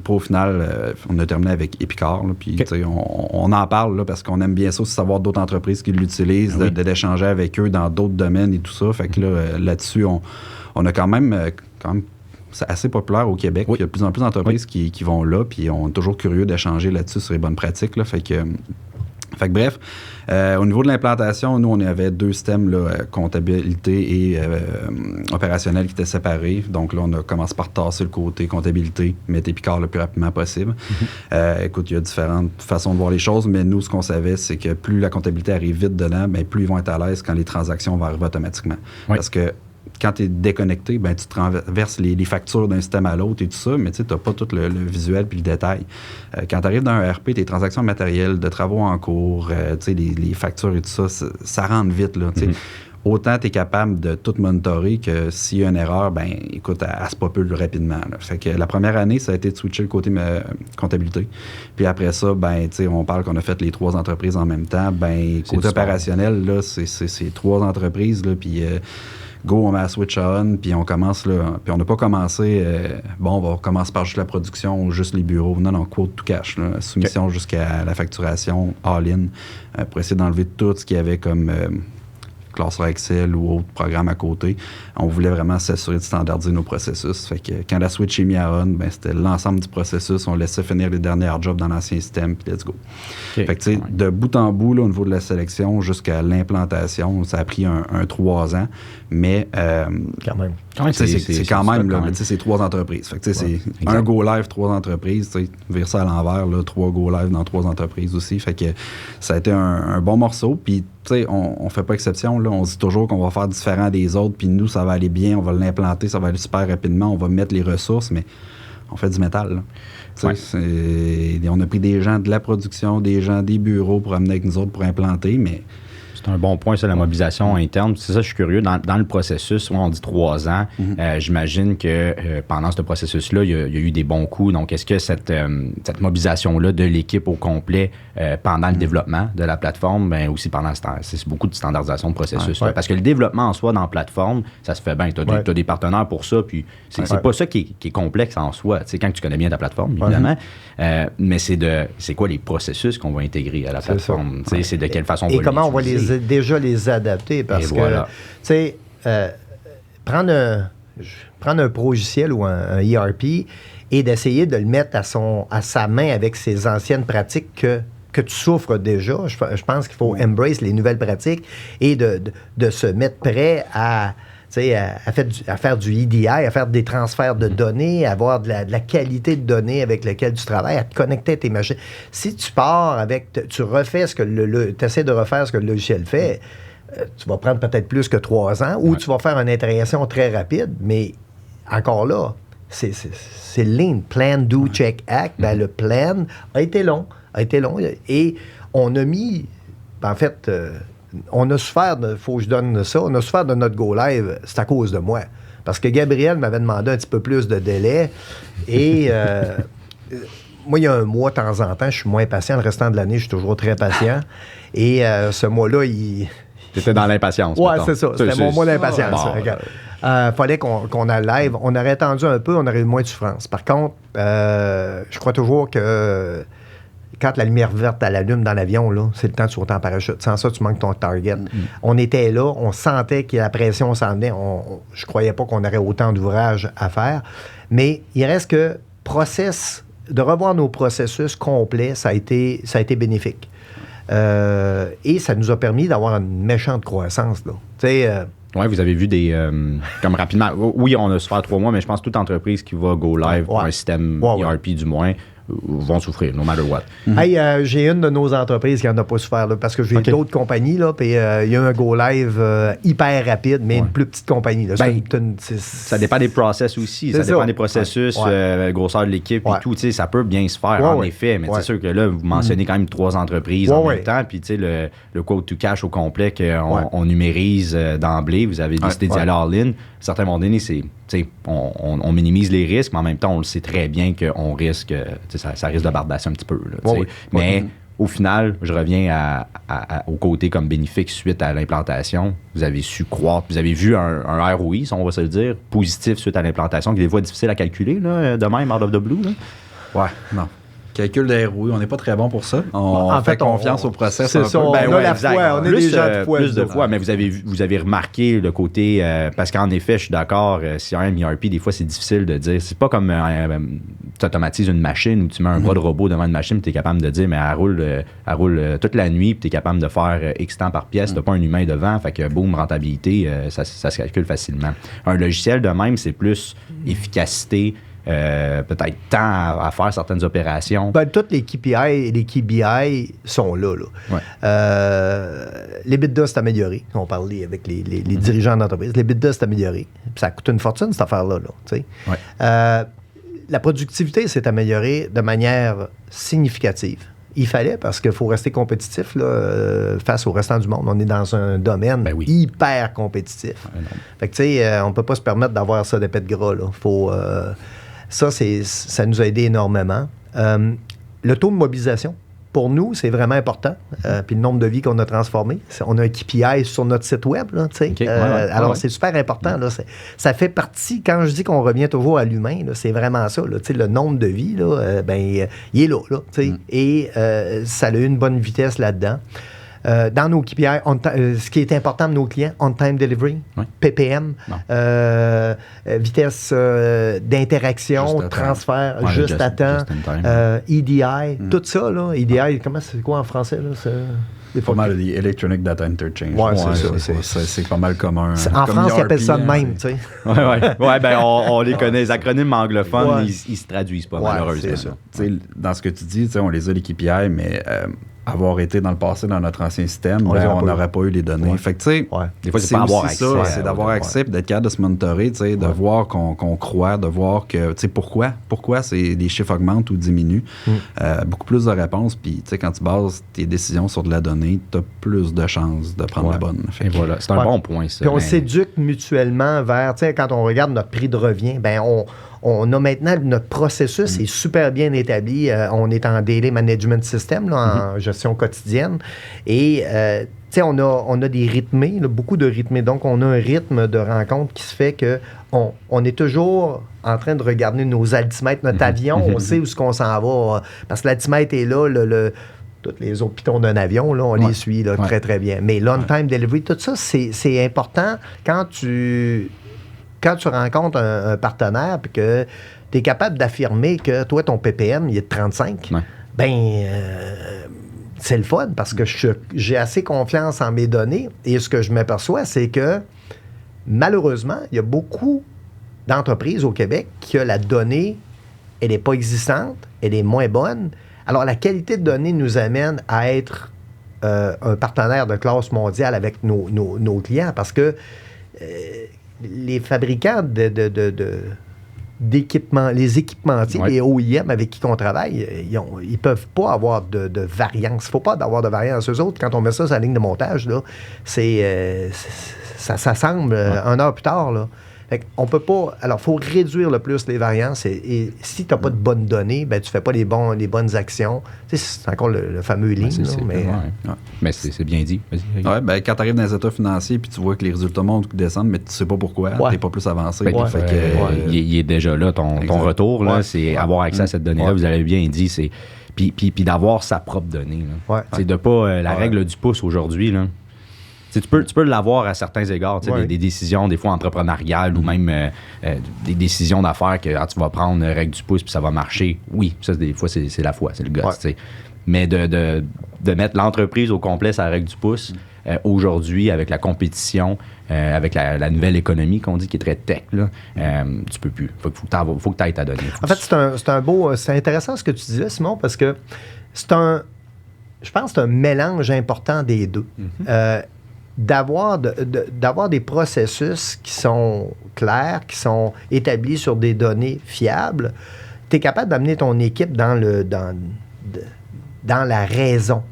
D: Pour au final, on a terminé avec Epicard. Puis on en parle là, parce qu'on aime bien ça aussi savoir d'autres entreprises qui l'utilisent, d'échanger avec eux dans d'autres domaines et tout ça. Fait que là-dessus, on a quand même c'est assez populaire au Québec. Il y a de plus en plus d'entreprises qui vont là, puis on est toujours curieux d'échanger là-dessus sur les bonnes pratiques. Là, fait que bref, au niveau de l'implantation, nous, on avait 2 systèmes, là, comptabilité et opérationnel, qui étaient séparés. Donc là, on a commencé par tasser le côté comptabilité, mettre Epicard le plus rapidement possible. Écoute, il y a différentes façons de voir les choses, mais nous, ce qu'on savait, c'est que plus la comptabilité arrive vite dedans, bien, plus ils vont être à l'aise quand les transactions vont arriver automatiquement. Parce que quand tu es déconnecté, ben, tu traverses les factures d'un système à l'autre et tout ça, mais tu n'as pas tout le visuel puis le détail. Quand tu arrives dans un ERP, tes transactions matérielles, de travaux en cours, les factures et tout ça, ça rentre vite. Là, autant tu es capable de tout monitorer que s'il y a une erreur, ben écoute, elle se popule rapidement. Là. Fait que la première année, ça a été de switcher le côté comptabilité. Puis après ça, ben on parle qu'on a fait les 3 entreprises en même temps. Ben côté opérationnel, là, c'est 3 entreprises, là, puis... go, on met la switch on, puis on commence là. Puis on n'a pas commencé, on va commencer par juste la production ou juste les bureaux. Non, quote tout cash. Là, soumission jusqu'à la facturation, all-in, pour essayer d'enlever tout ce qu'il y avait comme classeur Excel ou autre programme à côté. On voulait vraiment s'assurer de standardiser nos processus. Fait que quand la switch est mise à on, ben, c'était l'ensemble du processus. On laissait finir les dernières jobs dans l'ancien système, puis let's go. Fait que, tu sais, de bout en bout, là, au niveau de la sélection jusqu'à l'implantation, ça a pris un 3 ans, mais...
C: quand même.
D: C'est quand même, là, mais tu sais, c'est 3 entreprises. Fait que, tu sais, c'est un go live, 3 entreprises, tu sais, vire ça à l'envers, là, 3 go live dans 3 entreprises aussi. Fait que ça a été un bon morceau. Puis, tu sais, on fait pas exception, là. On se dit toujours qu'on va faire différent des autres, puis nous, ça va aller bien, on va l'implanter, ça va aller super rapidement, on va mettre les ressources, mais on fait du métal, là. On a pris des gens de la production, des gens des bureaux pour amener avec nous autres pour implanter, mais...
A: C'est un bon point, ça, la mobilisation interne. C'est ça, je suis curieux. Dans le processus, on dit 3 ans. J'imagine que pendant ce processus-là, il y a eu des bons coups. Donc, est-ce que cette mobilisation-là de l'équipe au complet pendant le développement de la plateforme, ben aussi pendant c'est beaucoup de standardisation de processus. Parce que le développement en soi dans la plateforme, ça se fait bien. Tu as des partenaires pour ça. Puis c'est pas ça qui est complexe en soi. Tu sais, quand tu connais bien ta plateforme, évidemment. Mais c'est quoi les processus qu'on va intégrer à la plateforme? C'est de quelle façon on va
C: comment on va déjà les adapter, parce que, tu sais, prendre un progiciel ou un ERP et d'essayer de le mettre à sa main avec ses anciennes pratiques que tu souffres déjà. Je pense qu'il faut embrace les nouvelles pratiques et de se mettre prêt à faire du EDI, à faire des transferts de données, à avoir de la qualité de données avec laquelle tu travailles, à te connecter à tes machines. Si tu pars tu refais tu essaies de refaire ce que le logiciel fait, tu vas prendre peut-être plus que 3 ans, ou tu vas faire une intégration très rapide, mais encore là, c'est lean. Plan, do, check, act. Ben, le plan a été long, et on a mis, en fait... on a souffert, il faut que je donne ça, on a souffert de notre go live, c'est à cause de moi. Parce que Gabriel m'avait demandé un petit peu plus de délai. Et moi, il y a un mois, de temps en temps, je suis moins patient. Le restant de l'année, je suis toujours très patient. Et ce mois-là,
A: C'était dans l'impatience.
C: Oui, c'est ça. C'était mon mois d'impatience. Fallait qu'on aille live. On aurait attendu un peu, on aurait eu moins de souffrance. Par contre, je crois toujours que... quand la lumière verte elle allume dans l'avion, là, c'est le temps de sauter en parachute. Sans ça, tu manques ton target. On était là, on sentait que la pression s'en venait. Je ne croyais pas qu'on aurait autant d'ouvrages à faire. Mais il reste que de revoir nos processus complets, ça a été bénéfique. Et ça nous a permis d'avoir une méchante croissance.
A: Oui, vous avez vu comme rapidement, oui, on a souffert 3 mois, mais je pense que toute entreprise qui va go live pour un système ERP du moins, vont souffrir, no matter what.
C: Hey, j'ai une de nos entreprises qui n'en a pas souffert, là, parce que j'ai d'autres compagnies, là, puis il y a un go-live hyper rapide, mais une plus petite compagnie. Là.
A: Ça dépend des process aussi, ça dépend des processus, grosseur de l'équipe et tout, ça peut bien se faire, en effet, mais c'est sûr que là, vous mentionnez quand même 3 entreprises en même temps, puis le quote to cash au complet qu'on numérise d'emblée, vous avez décidé d'y aller all-in. À certains moments donnés, on minimise les risques, mais en même temps, on le sait très bien qu'on risque, ça risque de bardasser un petit peu. Là, mais au final, je reviens au côté comme bénéfique suite à l'implantation. Vous avez su croître, vous avez vu un ROI, si on va se le dire, positif suite à l'implantation, qui est des fois difficile à calculer, là, de même, out of the blue. Là.
D: Ouais, non. Calcul de ROI, on n'est pas très bon pour ça. On fait confiance au process.
C: C'est ça, on a la foi, on est des gens de foi.
A: Plus de foi, mais vous avez remarqué le côté... parce qu'en effet, je suis d'accord, si y a un ERP, des fois, c'est difficile de dire. C'est pas comme tu automatises une machine ou tu mets un bras de robot devant une machine et tu es capable de dire, mais elle roule toute la nuit puis tu es capable de faire X temps par pièce. Tu n'as pas un humain devant, fait que boum, rentabilité, ça se calcule facilement. Un logiciel de même, c'est plus efficacité, peut-être temps à faire certaines opérations.
C: Toutes les KPI et les KBI sont là. L'EBITDA s'est amélioré. On parlait avec les dirigeants d'entreprise. L'EBITDA s'est amélioré. Puis ça coûte une fortune, cette affaire-là. La productivité s'est améliorée de manière significative. Il fallait, parce qu'il faut rester compétitif face au restant du monde. On est dans un domaine hyper compétitif. Fait que, on ne peut pas se permettre d'avoir ça d'épais de gras. Ça nous a aidé énormément. Le taux de mobilisation, pour nous, c'est vraiment important. Puis le nombre de vies qu'on a transformées. On a un KPI sur notre site web. Là, alors, c'est super important. Là, ça fait partie, quand je dis qu'on revient toujours à l'humain, là, c'est vraiment ça. Là, le nombre de vies, là, il est là. Et ça a eu une bonne vitesse là-dedans. Dans nos KPI, ce qui est important de nos clients, on-time delivery, PPM, vitesse d'interaction, transfert, juste à temps, EDI, tout ça. Là, EDI, c'est quoi en français? Là,
D: c'est pas mal des Electronic Data Interchange. C'est pas mal commun.
C: En France, ils appellent ça de même.
A: On les connaît. Les acronymes anglophones, ils se traduisent pas, malheureusement.
D: C'est ça. Dans ce que tu dis, on les a les KPI, mais... avoir été dans le passé dans notre ancien système, on n'aurait pas eu les données. Fait que, tu sais,
A: des fois, c'est pas avoir accès.
D: C'est d'avoir accès, d'être capable de se monitorer, de voir qu'on croit, de voir que, tu sais, pourquoi les chiffres augmentent ou diminuent. Beaucoup plus de réponses. Puis, tu sais, quand tu bases tes décisions sur de la donnée, tu as plus de chances de prendre la bonne.
A: Et voilà, c'est un bon point, ça.
C: Puis on s'éduque mutuellement vers, tu sais, quand on regarde notre prix de revient, on a maintenant, notre processus est super bien établi. On est en Daily Management System, en gestion quotidienne. Et, tu sais, on a des rythmés, beaucoup de rythmés. Donc, on a un rythme de rencontre qui se fait qu'on est toujours en train de regarder nos altimètres, notre avion. On sait où est-ce qu'on s'en va. Parce que l'altimètre est là, tous les autres pitons d'un avion, là, on les suit très, très bien. Mais l'on-time delivery, tout ça, c'est important quand tu rencontres un partenaire et que tu es capable d'affirmer que toi, ton PPM, il est de 35, c'est le fun parce que j'ai assez confiance en mes données et ce que je m'aperçois, c'est que malheureusement, il y a beaucoup d'entreprises au Québec que la donnée, elle n'est pas existante, elle est moins bonne. Alors, la qualité de données nous amène à être un partenaire de classe mondiale avec nos clients parce que les fabricants d'équipements, les équipementiers, les OEM avec qui on travaille, ils ne peuvent pas avoir de variance. Il ne faut pas avoir de variance. Eux autres, quand on met ça sur la ligne de montage, là, ça semble 1 heure plus tard. Là, Fait qu'on peut pas... Alors, il faut réduire le plus les variances et si tu n'as pas de bonnes données, ben tu fais pas les bonnes actions. Tu sais, c'est encore le fameux lean,
A: mais c'est bien dit.
D: Ouais, ben, quand tu arrives dans les états financiers puis tu vois que les résultats montent ou descendent, mais tu sais pas pourquoi, tu n'es pas plus avancé.
A: Il est déjà là, ton retour, là, c'est avoir accès à cette donnée-là. Vous avez bien dit, c'est... Puis d'avoir sa propre donnée. C'est de pas... la règle du pouce aujourd'hui, là. Tu peux l'avoir à certains égards, des décisions, des fois entrepreneuriales ou même des décisions d'affaires que tu vas prendre la règle du pouce puis ça va marcher. Oui, ça, des fois, c'est la foi, c'est le gosse. Mais de mettre l'entreprise au complet sur la règle du pouce, aujourd'hui, avec la compétition, avec la nouvelle économie qu'on dit qui est très tech, là, tu peux plus. Faut que tu ailles ta donnée.
C: En fait, c'est intéressant ce que tu disais, Simon, parce que je pense que c'est un mélange important des deux. D'avoir des processus qui sont clairs, qui sont établis sur des données fiables, tu es capable d'amener ton équipe dans la raison.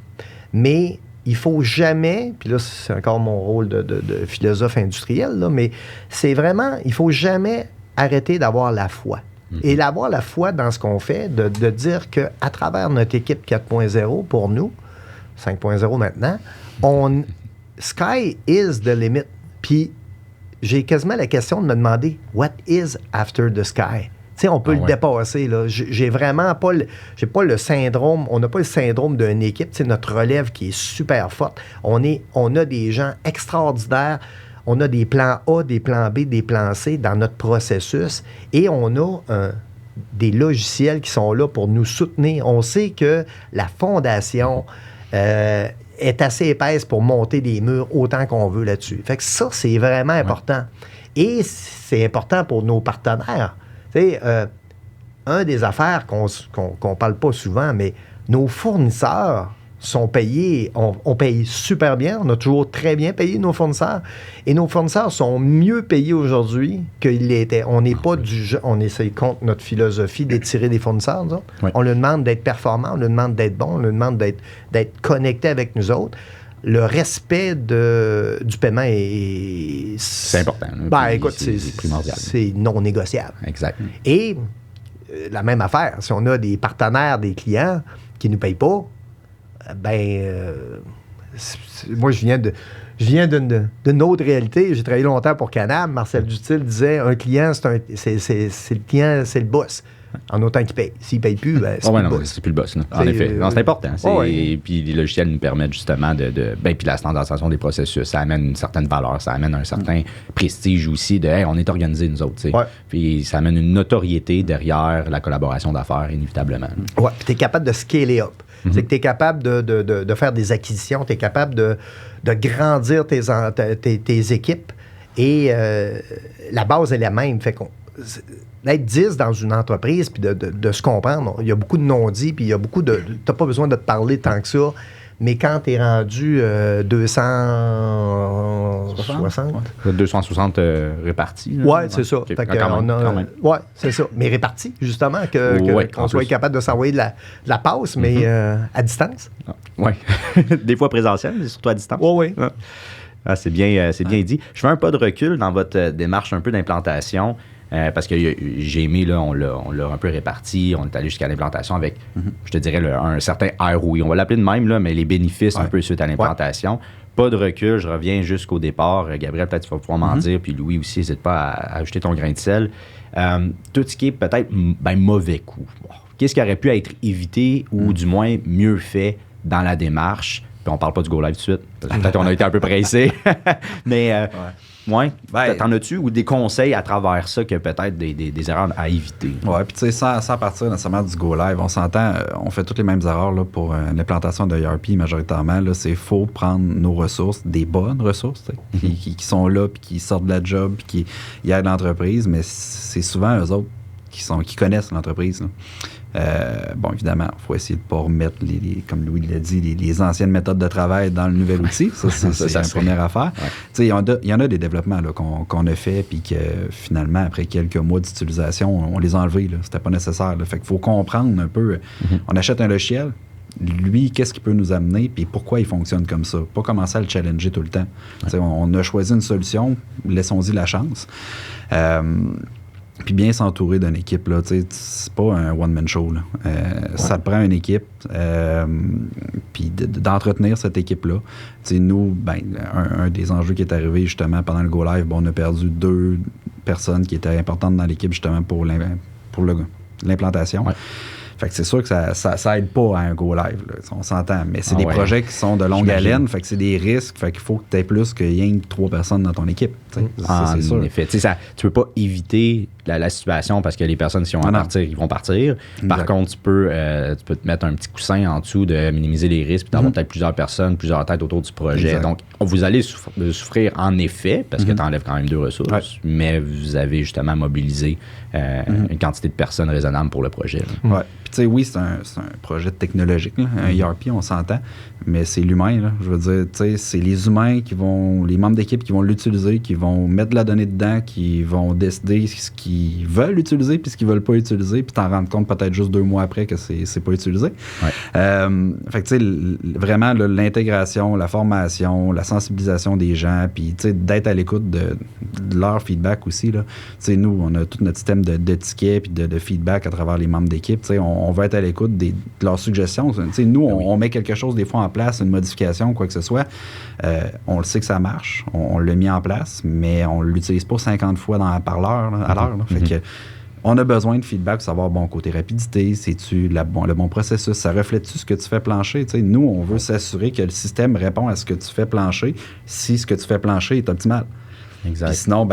C: Mais il faut jamais, puis là, c'est encore mon rôle de philosophe industriel, là, mais c'est vraiment, il faut jamais arrêter d'avoir la foi. Et d'avoir la foi dans ce qu'on fait, de dire qu'à travers notre équipe 4.0, pour nous, 5.0 maintenant, sky is the limit. Puis j'ai quasiment la question de me demander what is after the sky. Tu sais, on peut le dépasser. Là. J'ai vraiment pas le syndrome. On n'a pas le syndrome d'une équipe. Tu sais, notre relève qui est super forte. On a des gens extraordinaires. On a des plans A, des plans B, des plans C dans notre processus. Et on a des logiciels qui sont là pour nous soutenir. On sait que la fondation est assez épaisse pour monter des murs autant qu'on veut là-dessus. Fait que ça, c'est vraiment important. Et c'est important pour nos partenaires. Tu sais, un des affaires qu'on parle pas souvent, mais nos fournisseurs sont payés, on paye super bien, on a toujours très bien payé nos fournisseurs, et nos fournisseurs sont mieux payés aujourd'hui qu'ils l'étaient. On n'est pas on essaie contre notre philosophie d'étirer des fournisseurs, nous autres. On leur demande d'être performants, on leur demande d'être bons, on leur demande d'être connectés avec nous autres. Le respect du paiement est...
A: C'est important.
C: Écoute, c'est primordial. C'est non négociable.
A: Exact.
C: Et la même affaire, si on a des partenaires, des clients qui ne nous payent pas, moi, je viens d'une autre réalité. J'ai travaillé longtemps pour Canam. Marcel Dutil disait, un client, c'est le client, c'est le boss. En autant qu'il paye. S'il ne paye plus, c'est plus le boss.
A: C'est plus le boss. En effet. C'est important. Puis les logiciels nous permettent justement puis la standardisation des processus, ça amène une certaine valeur, ça amène un certain prestige aussi de on est organisés, nous autres. Puis ça amène une notoriété derrière la collaboration d'affaires, inévitablement.
C: Oui, puis tu es capable de scaler up. C'est que tu es capable de faire des acquisitions, tu es capable de grandir tes équipes et la base est la même. Fait qu'on d'être 10 dans une entreprise puis de se comprendre, il y a beaucoup de non-dits puis il y a beaucoup de... Tu n'as pas besoin de te parler tant que ça, mais quand tu es rendu 260...
A: 260 répartis.
C: Oui, c'est ça. Okay. Oui, c'est ça. Mais répartis, justement, qu'on soit capable de s'envoyer de la passe, mais à distance.
A: Oui. Des fois présentiel, mais surtout à distance.
C: Oui.
A: Ah, c'est bien dit. Je fais un pas de recul dans votre démarche un peu d'implantation. Parce que j'ai aimé, là, on l'a un peu réparti, on est allé jusqu'à l'implantation avec, je te dirais, un certain ROI. On va l'appeler de même, là, mais les bénéfices un peu suite à l'implantation. Pas de recul, je reviens jusqu'au départ. Gabriel, peut-être tu vas pouvoir m'en dire, puis Louis aussi, n'hésite pas à ajouter ton grain de sel. Tout ce qui est peut-être mauvais coup. Qu'est-ce qui aurait pu être évité ou du moins mieux fait dans la démarche? Puis on parle pas du Go Live tout de suite. Peut-être on a été un peu pressé. Mais... t'en as-tu ou des conseils à travers ça que peut-être des erreurs à éviter?
D: Oui, puis tu sais, sans partir nécessairement du Go Live, on s'entend, on fait toutes les mêmes erreurs là, pour l'implantation de ERP majoritairement. Là, c'est faux prendre nos ressources, des bonnes ressources, qui sont là, puis qui sortent de la job, puis qui aident l'entreprise, mais c'est souvent eux autres qui connaissent l'entreprise. Évidemment, il faut essayer de ne pas remettre, comme Louis l'a dit, les anciennes méthodes de travail dans le nouvel outil. Ça, c'est la première affaire. Ouais. Il y en a des développements là, qu'on a fait, puis que finalement, après quelques mois d'utilisation, on les a enlevés. C'était pas nécessaire. Là. Fait qu'il faut comprendre un peu. On achète un logiciel, lui, qu'est-ce qu'il peut nous amener, puis pourquoi il fonctionne comme ça. Pas commencer à le challenger tout le temps. Ouais. On a choisi une solution, laissons-y la chance. Puis bien s'entourer d'une équipe, là, c'est pas un one-man show. Là. Ça te prend une équipe, puis d'entretenir cette équipe-là. Nous, un des enjeux qui est arrivé justement pendant le Go Live, on a perdu 2 personnes qui étaient importantes dans l'équipe justement pour l'implantation. Ouais. Fait que c'est sûr que ça aide pas à un go live, là, on s'entend. Mais c'est des projets qui sont de longue haleine, fait que c'est des risques, fait qu'il faut que tu aies plus que rien que 3 personnes dans ton équipe.
A: C'est sûr. En effet. Tu peux pas éviter la situation parce que les personnes, si ont à partir, ils vont partir. Exact. Par contre, tu peux te mettre un petit coussin en dessous de minimiser les risques, puis d'avoir peut-être plusieurs personnes, plusieurs têtes autour du projet. Exact. Donc, vous allez souffrir en effet, parce que tu enlèves quand même 2 ressources, mais vous avez justement mobilisé une quantité de personnes raisonnable pour le projet.
D: Oui. Puis, tu sais, oui, c'est un projet technologique, là, un ERP, on s'entend, mais c'est l'humain, là. Je veux dire, tu sais, c'est les humains les membres d'équipe qui vont l'utiliser, qui vont mettre de la donnée dedans, qui vont décider ce qu'ils veulent utiliser puis ce qu'ils veulent pas utiliser, puis t'en rendre compte peut-être juste 2 mois après que c'est pas utilisé. Ouais. Fait que, tu sais, vraiment, là, l'intégration, la formation, la sensibilisation des gens, puis, tu sais, d'être à l'écoute de leur feedback aussi, là. Tu sais, nous, on a tout notre système de tickets puis de feedback à travers les membres d'équipe. Tu sais, on va être à l'écoute de leurs suggestions. Tu sais, nous, on met quelque chose des fois en place, une modification, quoi que ce soit. On le sait que ça marche, on l'a mis en place, mais on l'utilise pas 50 fois par l'heure, à l'heure. Fait que on a besoin de feedback pour savoir, bon, côté rapidité, c'est-tu le bon processus, ça reflète-tu ce que tu fais plancher? T'sais, nous, on veut s'assurer que le système répond à ce que tu fais plancher si ce que tu fais plancher est optimal. Exact. Puis sinon,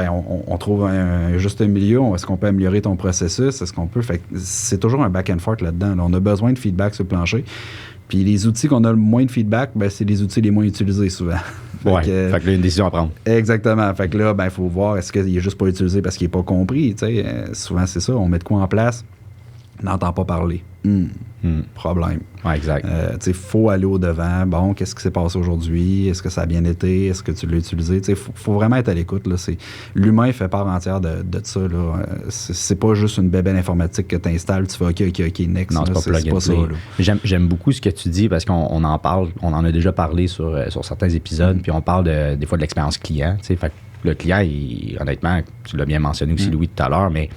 D: on trouve un juste milieu. Est-ce qu'on peut améliorer ton processus? Est-ce qu'on peut? Fait que c'est toujours un back and forth là-dedans. Là. On a besoin de feedback sur le plancher. Puis les outils qu'on a le moins de feedback, c'est les outils les moins utilisés souvent.
A: Fait que là, il y a une décision à prendre.
D: Exactement. Fait que là, il faut voir, est-ce qu'il n'est juste pas utilisé parce qu'il n'est pas compris? Souvent, c'est ça. On met de quoi en place, n'entend pas parler. Problème.
A: Ouais, exact.
D: Il faut aller au-devant. Bon, qu'est-ce qui s'est passé aujourd'hui? Est-ce que ça a bien été? Est-ce que tu l'as utilisé? Il faut vraiment être à l'écoute. Là. L'humain fait part entière de ça. Là. C'est pas juste une bébelle informatique que tu installes, tu fais OK, next.
A: Non, c'est pas ça. J'aime beaucoup ce que tu dis parce qu'on en parle, on en a déjà parlé sur certains épisodes, puis on parle des fois de l'expérience client. Fait que le client, honnêtement, tu l'as bien mentionné aussi, Louis, tout à l'heure, mais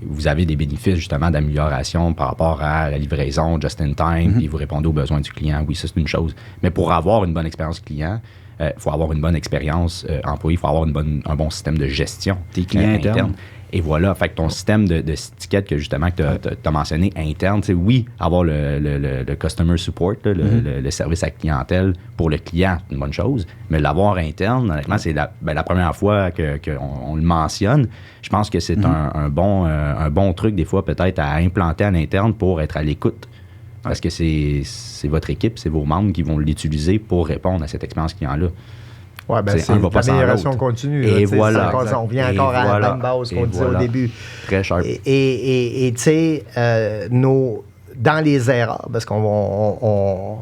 A: vous avez des bénéfices justement d'amélioration par rapport à la livraison just in time, puis vous répondez aux besoins du client. Oui, ça c'est une chose. Mais pour avoir une bonne expérience client, il faut avoir une bonne expérience employé, il faut avoir un bon système de gestion
D: des clients internes.
A: Et voilà, fait que ton système de ticket que justement que tu as mentionné interne, oui, avoir le customer support, là, le service à clientèle pour le client, c'est une bonne chose, mais l'avoir interne, honnêtement, c'est la première fois qu'on le mentionne. Je pense que c'est un bon truc des fois peut-être à implanter à l'interne pour être à l'écoute. Parce que c'est votre équipe, c'est vos membres qui vont l'utiliser pour répondre à cette expérience client-là.
C: Oui, c'est l'amélioration continue.
A: Et voilà.
C: On revient encore à la même base qu'on disait au début.
A: Très sharp.
C: Et tu sais, dans les erreurs, parce qu'on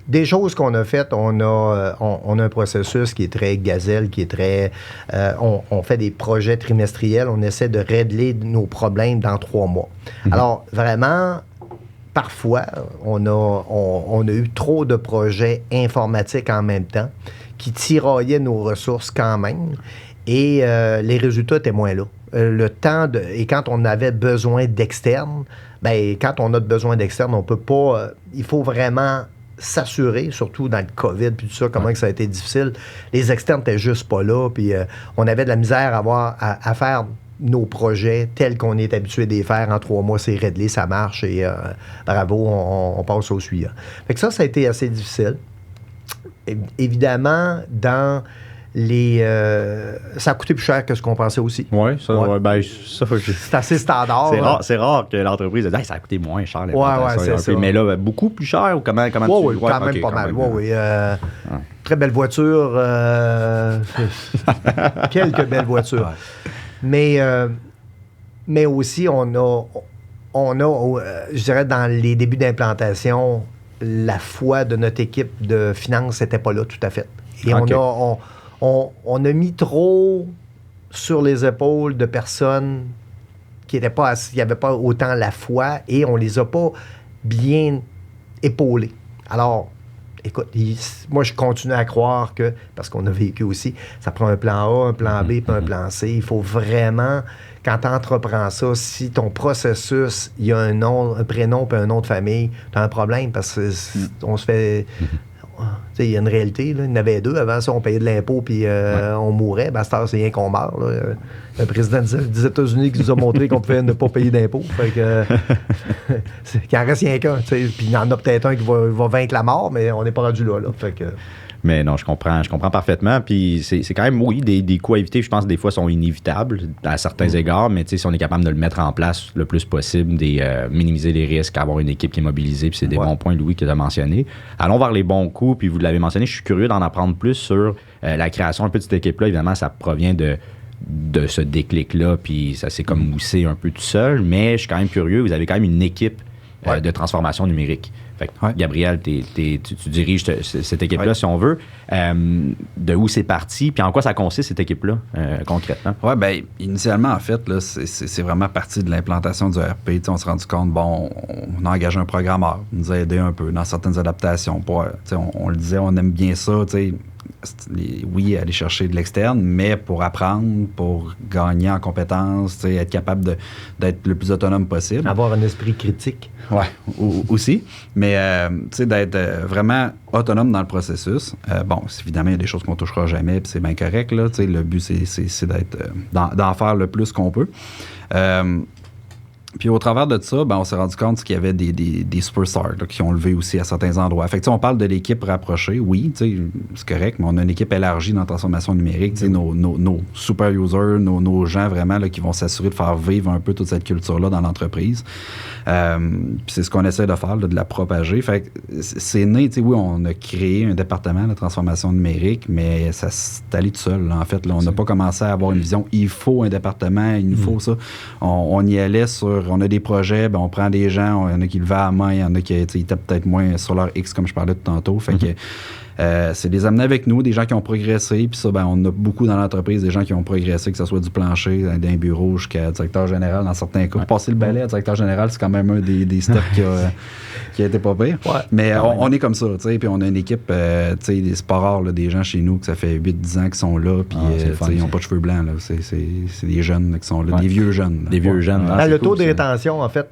C: des choses qu'on a faites, on a un processus qui est très gazelle, qui est très... on fait des projets trimestriels, on essaie de régler nos problèmes dans 3 mois. Alors, vraiment... Parfois, on a eu trop de projets informatiques en même temps qui tiraillaient nos ressources quand même et les résultats étaient moins là. Et quand on avait besoin d'externes, quand on a besoin d'externes, on peut pas... il faut vraiment s'assurer, surtout dans le COVID puis tout ça, comment que ça a été difficile. Les externes n'étaient juste pas là puis on avait de la misère à faire nos projets tels qu'on est habitué de les faire en 3 mois, c'est réglé, ça marche et bravo, on passe au suivant. Fait que ça a été assez difficile. Évidemment, dans les... ça a coûté plus cher que ce qu'on pensait aussi.
A: Oui, ça, c'est
C: assez standard.
A: C'est rare que l'entreprise dise ça a coûté moins cher.
C: C'est ça.
A: Mais là, beaucoup plus cher ou comment tu...
C: Oui, quand même pas mal. Très belle voiture. Quelques belles voitures. Mais aussi, on a je dirais, dans les débuts d'implantation, la foi de notre équipe de finance n'était pas là tout à fait. Et on a mis trop sur les épaules de personnes qui n'avaient pas autant la foi et on les a pas bien épaulés. Alors, écoute, moi, je continue à croire que, parce qu'on a vécu aussi, ça prend un plan A, un plan B, puis un plan C. Il faut vraiment, quand tu entreprends ça, si ton processus, il y a un nom, un prénom puis un nom de famille, tu as un problème parce qu'on se fait... Il y a une réalité, là. Il y en avait 2. Avant ça, on payait de l'impôt puis on mourait. Ben, à cette heure, c'est rien qu'on meurt. Là. Le président des États-Unis qui nous a montré qu'on pouvait ne pas payer d'impôt. Fait que, qu'il en reste rien qu'un. Puis il y en a peut-être un qui va vaincre la mort, mais on n'est pas rendu là. Fait que...
A: Mais non, je comprends parfaitement. Puis c'est quand même, oui, des coûts à éviter, je pense, des fois, sont inévitables à certains égards. Mais si on est capable de le mettre en place le plus possible, minimiser les risques, avoir une équipe qui est mobilisée, puis c'est des bons points, Louis, que tu as mentionnés. Allons vers les bons coups, puis vous l'avez mentionné, je suis curieux d'en apprendre plus sur la création un peu de cette équipe-là. Évidemment, ça provient de ce déclic-là, puis ça s'est comme moussé un peu tout seul. Mais je suis quand même curieux, vous avez quand même une équipe de transformation numérique. Fait que, Gabriel, tu diriges cette équipe-là, si on veut. De où c'est parti, puis en quoi ça consiste, cette équipe-là, concrètement?
D: Oui, bien, initialement, en fait, là, c'est vraiment parti de l'implantation du ERP. On s'est rendu compte, on a engagé un programmeur, il nous a aidé un peu dans certaines adaptations. On le disait, on aime bien ça, oui, aller chercher de l'externe, mais pour apprendre, pour gagner en compétences, être capable d'être le plus autonome possible.
C: Avoir un esprit critique.
D: Oui, aussi. Mais d'être vraiment autonome dans le processus. Évidemment, il y a des choses qu'on ne touchera jamais, puis c'est bien correct. Là, le but, c'est d'en faire le plus qu'on peut. Puis au travers de ça, on s'est rendu compte qu'il y avait des superstars là, qui ont levé aussi à certains endroits. Fait que on parle de l'équipe rapprochée, oui, c'est correct, mais on a une équipe élargie dans la transformation numérique. Nos super users, nos gens vraiment là, qui vont s'assurer de faire vivre un peu toute cette culture-là dans l'entreprise. Puis c'est ce qu'on essaie de faire, là, de la propager. Fait que c'est né, oui, on a créé un département de transformation numérique, mais ça s'est allé tout seul. Là, en fait, là, on n'a pas commencé à avoir une vision. Il faut un département, il nous faut ça. On y allait sur... On a des projets, on prend des gens, il y en a qui le vont à la main, il y en a qui tapent peut-être moins sur leur X, comme je parlais tout tantôt. Fait que c'est des amener avec nous, des gens qui ont progressé. Puis ça, on a beaucoup dans l'entreprise, des gens qui ont progressé, que ce soit du plancher, d'un bureau jusqu'à directeur général dans certains cas. Passer le balai à directeur général, c'est quand même un des steps qui a été pas pire. Ouais. Mais on est comme ça, tu sais. Puis on a une équipe, c'est pas rare, là, des gens chez nous que ça fait 8-10 ans qu'ils sont là. Puis ils n'ont pas de cheveux blancs. Là. C'est des jeunes là, qui sont là, des vieux jeunes.
A: Des vieux jeunes.
C: Le taux de rétention, en fait,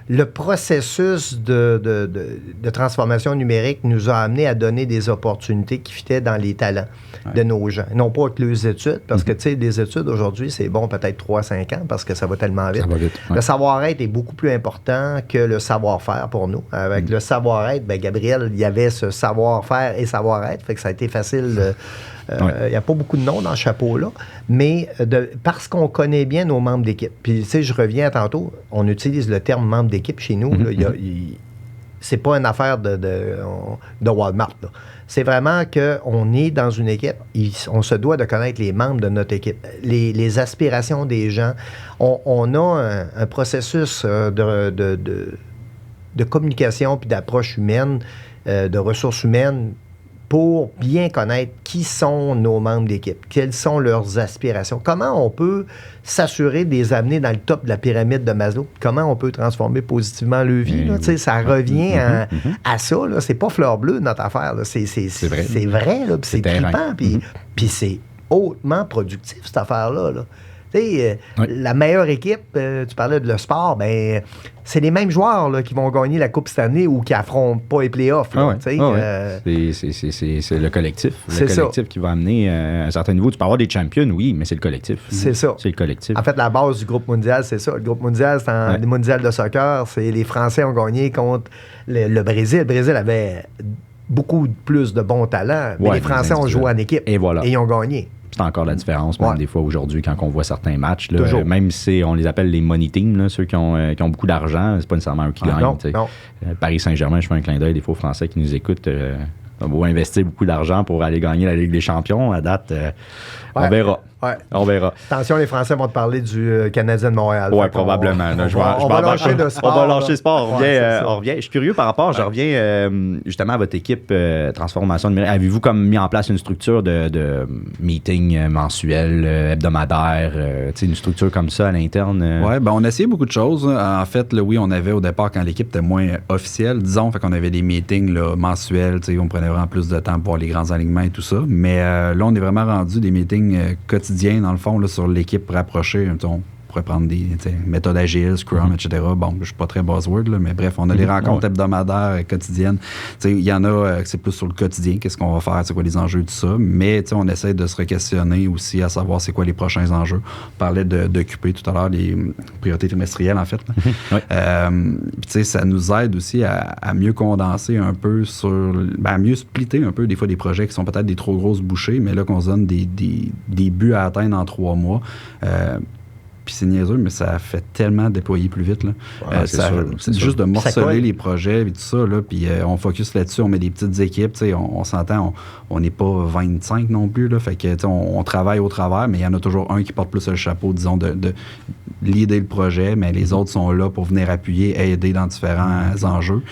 C: le processus de transformation numérique nous a amené à donner des opportunités qui fitaient dans les talents de nos gens. Non pas avec les études, parce que, tu sais, les études aujourd'hui, c'est bon peut-être 3-5 ans, parce que ça va tellement vite.
A: Ça va vite,
C: Le savoir-être est beaucoup plus important que le savoir-faire pour nous. Avec le savoir-être, Gabriel, il y avait ce savoir-faire et savoir-être, fait que ça a été facile. Il n'y a pas beaucoup de noms dans ce chapeau-là, mais parce qu'on connaît bien nos membres d'équipe. Puis, tu sais, je reviens à tantôt, on utilise le terme membre d'équipe chez nous. C'est pas une affaire de Walmart. Là. C'est vraiment qu'on est dans une équipe, on se doit de connaître les membres de notre équipe, les aspirations des gens. On a un processus de communication puis d'approche humaine, de ressources humaines, pour bien connaître qui sont nos membres d'équipe, quelles sont leurs aspirations, comment on peut s'assurer de les amener dans le top de la pyramide de Maslow, comment on peut transformer positivement leur vie. Là, ça revient à ça. Là. C'est pas fleur bleue, notre affaire. Là. C'est vrai, là, puis c'est trippant, puis c'est hautement productif, cette affaire-là. Là. La meilleure équipe, tu parlais de le sport, c'est les mêmes joueurs là, qui vont gagner la Coupe cette année ou qui affrontent pas les playoffs. Là,
A: c'est le collectif. C'est le collectif qui va amener à un certain niveau. Tu peux avoir des champions, oui, mais c'est le collectif.
C: C'est ça.
A: C'est le collectif.
C: En fait, la base du groupe mondial, c'est ça. Le groupe mondial, c'est le mondial de soccer. C'est les Français ont gagné contre le Brésil. Le Brésil avait beaucoup plus de bons talents, mais les Français ont joué en équipe. Et voilà. Et ils ont gagné.
A: C'est encore la différence, même des fois aujourd'hui, quand on voit certains matchs. Là, même si on les appelle les money teams, là, ceux qui ont beaucoup d'argent, c'est pas nécessairement eux qui gagnent. Non. Paris Saint-Germain, je fais un clin d'œil des faux Français qui nous écoutent. On va investir beaucoup d'argent pour aller gagner la Ligue des Champions. À date, on verra.
C: Ouais.
A: On verra.
C: Attention, les Français vont te parler du Canadien de Montréal.
A: Oui, probablement.
C: On va lâcher de sport.
A: On va lâcher sport.
C: Ouais,
A: on revient. Je suis curieux par rapport, je reviens justement à votre équipe Transformation numérique. Avez-vous comme mis en place une structure de meeting mensuel, hebdomadaire, une structure comme ça à l'interne?
D: Oui, ben on a essayé beaucoup de choses. En fait, là, oui, on avait au départ, quand l'équipe était moins officielle, disons, fait qu'on avait des meetings là, mensuels, on prenait vraiment plus de temps pour voir les grands alignements et tout ça. Mais là, on est vraiment rendu des meetings quotidiens, dans le fond, là, sur l'équipe rapprochée. On pourrait prendre des méthodes agiles, Scrum, etc. Bon, je suis pas très buzzword, là, mais bref, on a des rencontres hebdomadaires, quotidiennes. Il y en a que c'est plus sur le quotidien, qu'est-ce qu'on va faire, c'est quoi les enjeux, tout ça. Mais on essaie de se re-questionner aussi à savoir c'est quoi les prochains enjeux. On parlait d'occuper tout à l'heure les priorités trimestrielles, en fait. Puis ça nous aide aussi à mieux condenser un peu à mieux splitter un peu des fois des projets qui sont peut-être des trop grosses bouchées, mais là qu'on se donne des buts à atteindre en 3 mois. Puis c'est niaiseux, mais ça fait tellement déployer plus vite. Là. C'est juste de morceler les projets et tout ça. Là, puis on focus là-dessus, on met des petites équipes. On s'entend, on n'est pas 25 non plus. Là, fait que on travaille au travers, mais il y en a toujours un qui porte plus le chapeau, disons, de leader le projet, mais les autres sont là pour venir appuyer, aider dans différents enjeux.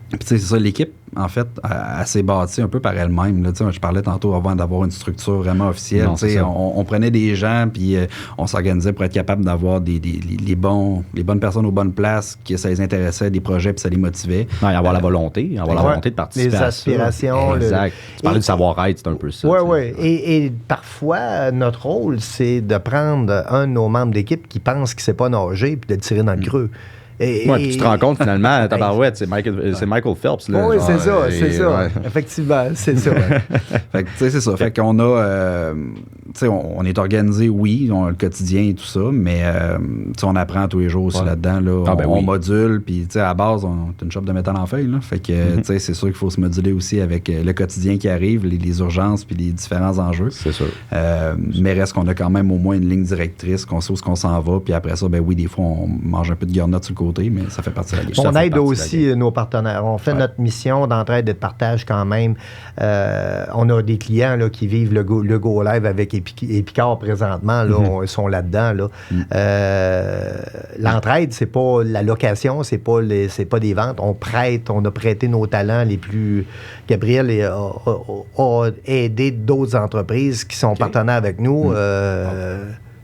D: Puis c'est ça, l'équipe, en fait, elle s'est bâtie un peu par elle-même. Là, je parlais tantôt avant d'avoir une structure vraiment officielle. On prenait des gens, puis on s'organisait pour être capable d'avoir les bonnes personnes aux bonnes places, que ça les intéressait, des projets, puis ça les motivait.
A: Avoir la volonté de participer
C: les aspirations.
A: Exact. Tu parlais du savoir-être, c'est un peu ça.
C: Oui. Et parfois, notre rôle, c'est de prendre un de nos membres d'équipe qui pense qu'il ne sait pas nager, puis de le tirer dans le creux.
A: Puis tu te rends compte finalement, tabarouette, c'est Michael Phelps. Là,
C: oui, c'est ça. Ouais. Effectivement, c'est ça.
D: Fait que, c'est ça. Fait qu'on a, on est organisé, oui, on a le quotidien et tout ça, mais on apprend tous les jours aussi là-dedans. Là, on module, puis à la base, on a une shop de métal en feuille. Là, fait que, c'est sûr qu'il faut se moduler aussi avec le quotidien qui arrive, les urgences, puis les différents enjeux.
A: C'est sûr.
D: Mais reste qu'on a quand même au moins une ligne directrice, qu'on sait où qu'on s'en va, puis après ça, oui, des fois, on mange un peu de garnotte sur le côté, mais ça fait partie de la game.
C: On aide aussi nos partenaires. On fait notre mission d'entraide et de partage quand même. On a des clients là, qui vivent le Go Live avec Épicard présentement. Là, ils sont là-dedans. Là. L'entraide, c'est pas la location, c'est pas des ventes. On a prêté nos talents les plus... Gabriel a aidé d'autres entreprises qui sont partenaires avec nous.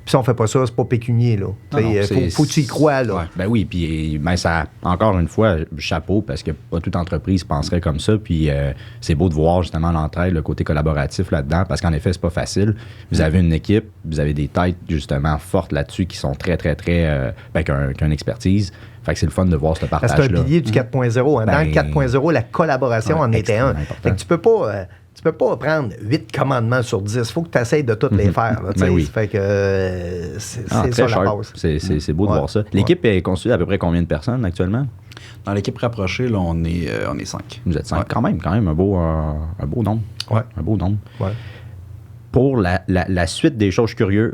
C: Puis si on fait pas ça, c'est pas pécunier, là. Faut que tu y crois, là.
A: Ouais. Ben oui, puis ça, encore une fois, chapeau, parce que pas toute entreprise penserait comme ça. Puis c'est beau de voir justement l'entraide, le côté collaboratif là-dedans, parce qu'en effet, c'est pas facile. Vous avez une équipe, vous avez des têtes justement fortes là-dessus qui sont très, très, très... qui ont une expertise. Fait que c'est le fun de voir ce partage-là.
C: C'est un pilier du 4.0. Hein. Dans le 4.0, la collaboration en était un. Fait que tu peux pas prendre 8 commandements sur 10. Il faut que tu essayes de toutes les faire. Là,
A: oui.
C: Fait que c'est ça la base.
A: C'est beau de voir ça. L'équipe est constituée à peu près combien de personnes actuellement?
D: Dans l'équipe rapprochée, là, on est 5.
A: Vous êtes 5. Quand même un beau nombre.
C: Ouais.
A: Un beau nombre.
C: Ouais.
A: Pour la suite des choses curieuses,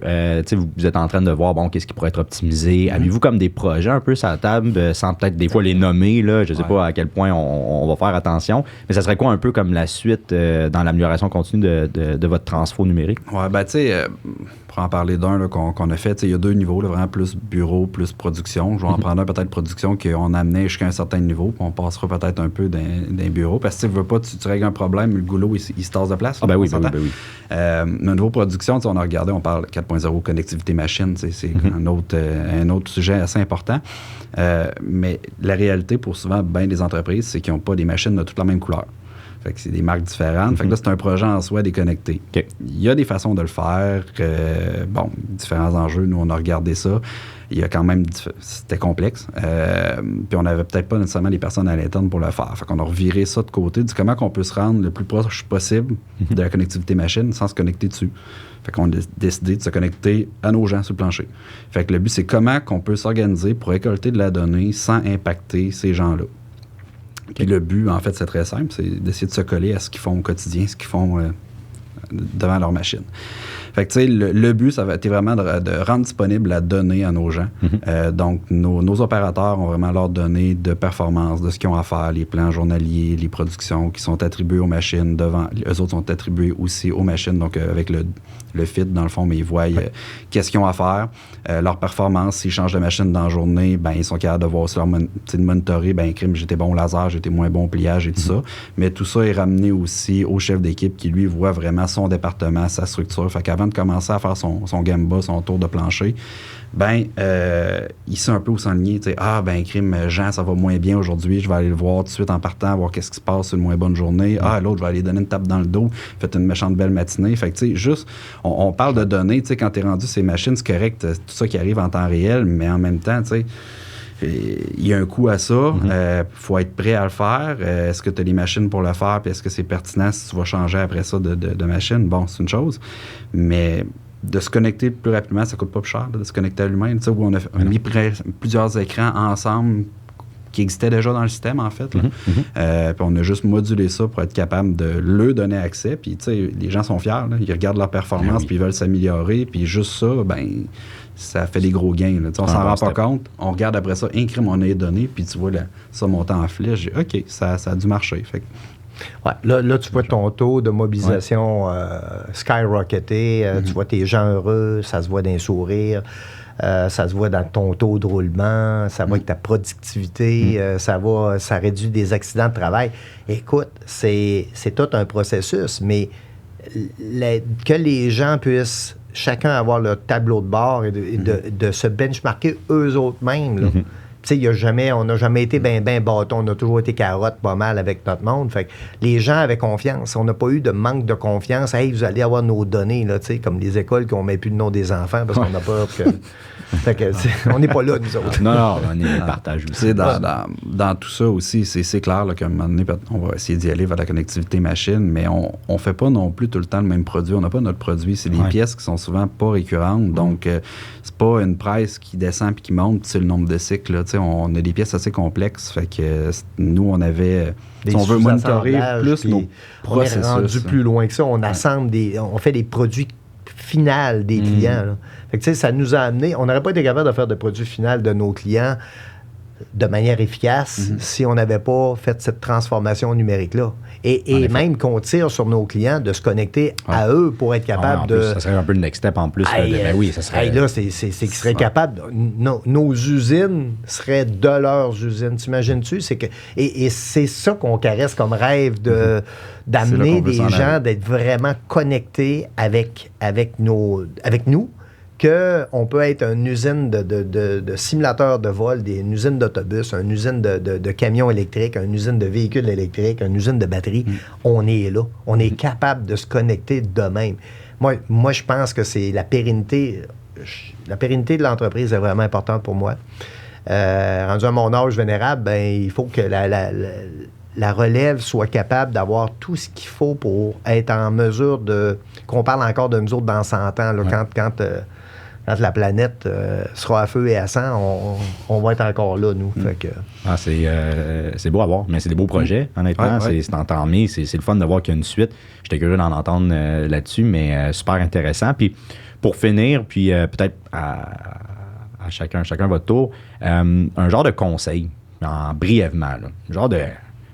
A: vous êtes en train de voir, qu'est-ce qui pourrait être optimisé. Avez-vous comme des projets un peu sur la table, sans peut-être des fois les nommer, là, je ne sais pas à quel point on va faire attention, mais ça serait quoi un peu comme la suite dans l'amélioration continue de votre transfo numérique?
D: Oui, ben tu sais, pour en parler d'un là, qu'on a fait, il y a 2 niveaux, là, vraiment plus bureau, plus production. Je vais en prendre un peut-être production qu'on a amené jusqu'à un certain niveau, puis on passera peut-être un peu d'un bureau, parce que tu veux pas, tu règles un problème, le goulot, il se tasse de place.
A: Ah ben oui, ben oui.
D: Au niveau production, on a regardé, on parle 4.0 connectivité machine, c'est un autre sujet assez important. Mais la réalité pour souvent bien des entreprises, c'est qu'ils n'ont pas des machines de toute la même couleur. Fait que c'est des marques différentes. Fait que là, c'est un projet en soi déconnecté.
A: Okay.
D: Il y a des façons de le faire. Différents enjeux, nous, on a regardé ça. Il y a quand même... C'était complexe. Puis on n'avait peut-être pas nécessairement les personnes à l'interne pour le faire. Fait qu'on a reviré ça de côté, dit comment on peut se rendre le plus proche possible de la connectivité machine sans se connecter dessus. Fait qu'on a décidé de se connecter à nos gens sur le plancher. Fait que le but, c'est comment qu'on peut s'organiser pour récolter de la donnée sans impacter ces gens-là. Puis le but, en fait, c'est très simple, c'est d'essayer de se coller à ce qu'ils font au quotidien, ce qu'ils font devant leur machine. Fait que, tu sais, le but, ça va être vraiment de rendre disponible la donnée à nos gens. Donc, nos opérateurs ont vraiment leurs données de performance, de ce qu'ils ont à faire, les plans journaliers, les productions qui sont attribuées aux machines devant. Eux autres sont attribués aussi aux machines, donc avec le feed, dans le fond, mais ils voient qu'est-ce qu'ils ont à faire, leur performance. S'ils changent de machine dans la journée, ben ils sont capables de voir aussi de monitorer, ben crime, j'étais bon au laser, j'étais moins bon au pliage et tout ça. Mais tout ça est ramené aussi au chef d'équipe qui, lui, voit vraiment son département, sa structure. Fait qu'avant de commencer à faire son gamba, son tour de plancher, ben il sait un peu où s'enligner. Ben crime, Jean, ça va moins bien aujourd'hui, je vais aller le voir tout de suite en partant, voir qu'est-ce qui se passe sur une moins bonne journée. L'autre, je vais aller donner une tape dans le dos, faites une méchante belle matinée. Fait que, tu sais, juste, on parle de données, tu sais, quand t'es rendu ces machines, c'est correct, tout ça qui arrive en temps réel, mais en même temps, tu sais, il y a un coût à ça. Faut être prêt à le faire. Est-ce que tu as les machines pour le faire? Puis est-ce que c'est pertinent si tu vas changer après ça de machine? Bon, c'est une chose. Mais de se connecter plus rapidement, ça coûte pas plus cher de se connecter à lui-même. Tu sais, où on a mis plusieurs écrans ensemble qui existaient déjà dans le système, en fait. Puis on a juste modulé ça pour être capable de leur donner accès. Puis, tu sais, les gens sont fiers. Là. Ils regardent leur performance, puis ils veulent s'améliorer. Puis juste ça, ben ça fait des gros gains. Là. On s'en rend pas compte. On regarde après ça, crime, on a les données, puis tu vois ça monter en flèche. J'ai OK, ça a dû marcher. Fait que,
C: ouais, là, tu vois ton taux de mobilisation skyrocketer. Tu vois tes gens heureux, ça se voit dans les sourires. Ça se voit dans ton taux de roulement, ça va avec ta productivité, ça réduit des accidents de travail. Écoute, c'est tout un processus, mais que les gens puissent chacun avoir leur tableau de bord et de se benchmarker eux autres mêmes, là. Tu sais, on n'a jamais été ben bâton, on a toujours été carotte pas mal avec notre monde. Fait que les gens avaient confiance. On n'a pas eu de manque de confiance. Hey, vous allez avoir nos données, là, tu sais, comme les écoles qui ont même plus le nom des enfants parce qu'on n'a pas que. Fait que on n'est pas là, nous autres.
A: Non, on est partage aussi.
D: Dans tout ça aussi, c'est clair là, qu'à un moment donné, on va essayer d'y aller vers la connectivité machine, mais on ne fait pas non plus tout le temps le même produit. On n'a pas notre produit. C'est des pièces qui sont souvent pas récurrentes. Donc, c'est pas une presse qui descend puis qui monte, c'est le nombre de cycles. Là, on a des pièces assez complexes. Fait que nous, on avait... Si on veut monitorer plus nos processus. On est rendu plus loin que ça. On assemble on fait des produits finaux des clients. Là. Fait que, tu sais, ça nous a amené... On n'aurait pas été capable de faire de produits finaux de nos clients de manière efficace si on n'avait pas fait cette transformation numérique-là. Et même qu'on tire sur nos clients de se connecter à eux pour être capable de...
A: Plus, ça serait un peu le next step en plus. Oui, ça serait...
C: là, c'est qu'ils seraient capables... Nos usines seraient de leurs usines. T'imagines-tu? C'est que, et c'est ça qu'on caresse comme rêve d'amener des gens, d'être vraiment connectés avec nous, qu'on peut être une usine de simulateurs de vol, une usine d'autobus, une usine de camions électriques, une usine de véhicules électriques, une usine de batteries. On est là. On est capable de se connecter de même. Moi, je pense que c'est la pérennité. La pérennité de l'entreprise est vraiment importante pour moi. Rendu à mon âge vénérable, ben, il faut que la relève soit capable d'avoir tout ce qu'il faut pour être en mesure qu'on parle encore de nous autres dans 100 ans, là, quand la planète sera à feu et à sang, on va être encore là, nous. Fait que...
A: c'est beau à voir, mais c'est des beaux projets, honnêtement. C'est entamé, c'est le fun de voir qu'il y a une suite. J'étais curieux d'en entendre là-dessus, mais super intéressant. Puis pour finir, puis peut-être à chacun votre tour, un genre de conseil, brièvement, là, un genre de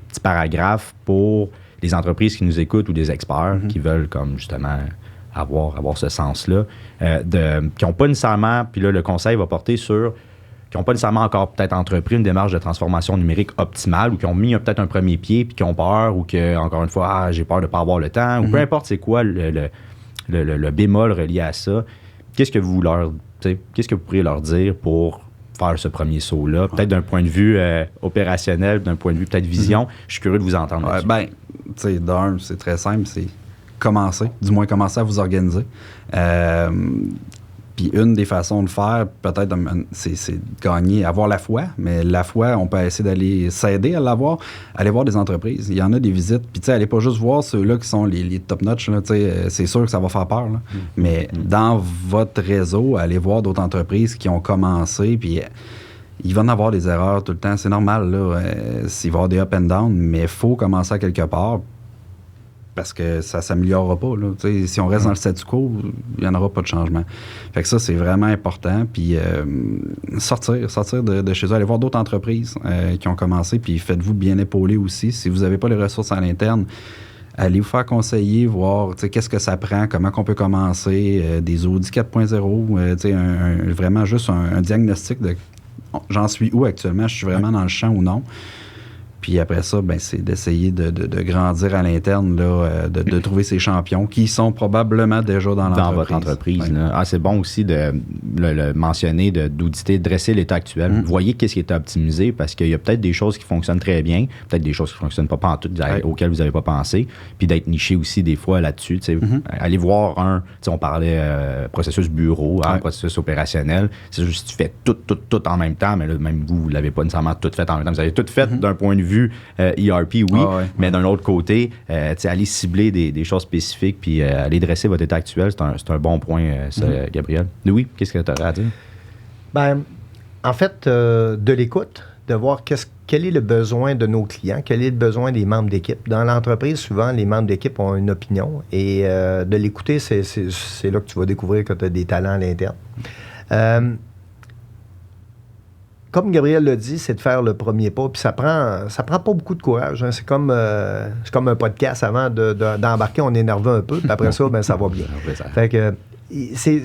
A: petit paragraphe pour les entreprises qui nous écoutent ou des experts qui veulent comme justement avoir ce sens-là, qui n'ont pas nécessairement, puis là le conseil va porter sur, qui n'ont pas nécessairement encore peut-être entrepris une démarche de transformation numérique optimale ou qui ont mis peut-être un premier pied puis qui ont peur ou que, encore une fois, j'ai peur de ne pas avoir le temps ou peu importe c'est quoi le bémol relié à ça. Qu'est-ce que vous pourriez leur dire pour faire ce premier saut-là? Peut-être d'un point de vue opérationnel, d'un point de vue peut-être vision. Je suis curieux de vous entendre là-dessus.
D: Ben, tu sais, d'un, c'est très simple, c'est commencer à vous organiser. Puis une des façons de faire, peut-être, c'est de gagner, avoir la foi. Mais la foi, on peut essayer d'aller s'aider à l'avoir, aller voir des entreprises. Il y en a des visites. Puis, tu sais, allez pas juste voir ceux-là qui sont les top-notch. Là, c'est sûr que ça va faire peur. Là. Mais dans votre réseau, allez voir d'autres entreprises qui ont commencé. Puis, il va en avoir des erreurs tout le temps. C'est normal, là. Il va y avoir des up and down. Mais il faut commencer à quelque part. parce que ça ne s'améliorera pas. Là. Si on reste dans le statu quo, il n'y en aura pas de changement. Fait que ça, c'est vraiment important. Puis sortir de chez eux, aller voir d'autres entreprises qui ont commencé, puis faites-vous bien épauler aussi. Si vous n'avez pas les ressources à l'interne, allez vous faire conseiller, voir qu'est-ce que ça prend, comment on peut commencer, des audits 4.0, vraiment juste un diagnostic de j'en suis où actuellement, je suis vraiment dans le champ ou non. Puis après ça, ben, c'est d'essayer de grandir à l'interne, là, de trouver ces champions qui sont probablement déjà dans l'entreprise.
A: Dans votre entreprise.
D: Ouais.
A: Là. Ah, c'est bon aussi de le mentionner, d'auditer, de dresser l'état actuel. Voyez qu'est-ce qui est optimisé parce qu'il y a peut-être des choses qui fonctionnent très bien, peut-être des choses qui ne fonctionnent pas en tout, auxquelles vous n'avez pas pensé, puis d'être niché aussi des fois là-dessus. Allez voir on parlait processus bureau, processus opérationnel. C'est juste tu fais tout en même temps, mais là, même vous ne l'avez pas nécessairement tout fait en même temps. Vous avez tout fait d'un point de vue ERP, oui, mais d'un autre côté, aller cibler des choses spécifiques puis aller dresser votre état actuel, c'est un bon point, ça, Gabriel. Louis, qu'est-ce que tu aurais à dire?
C: Ben, en fait, de l'écoute, de voir quel est le besoin de nos clients, quel est le besoin des membres d'équipe. Dans l'entreprise, souvent, les membres d'équipe ont une opinion et de l'écouter, c'est là que tu vas découvrir que tu as des talents à l'interne. Comme Gabriel l'a dit, c'est de faire le premier pas. Puis ça prend pas beaucoup de courage. Hein. C'est comme un podcast. Avant d'embarquer, on est nerveux un peu. Puis après ça, ben, ça va bien. Fait que c'est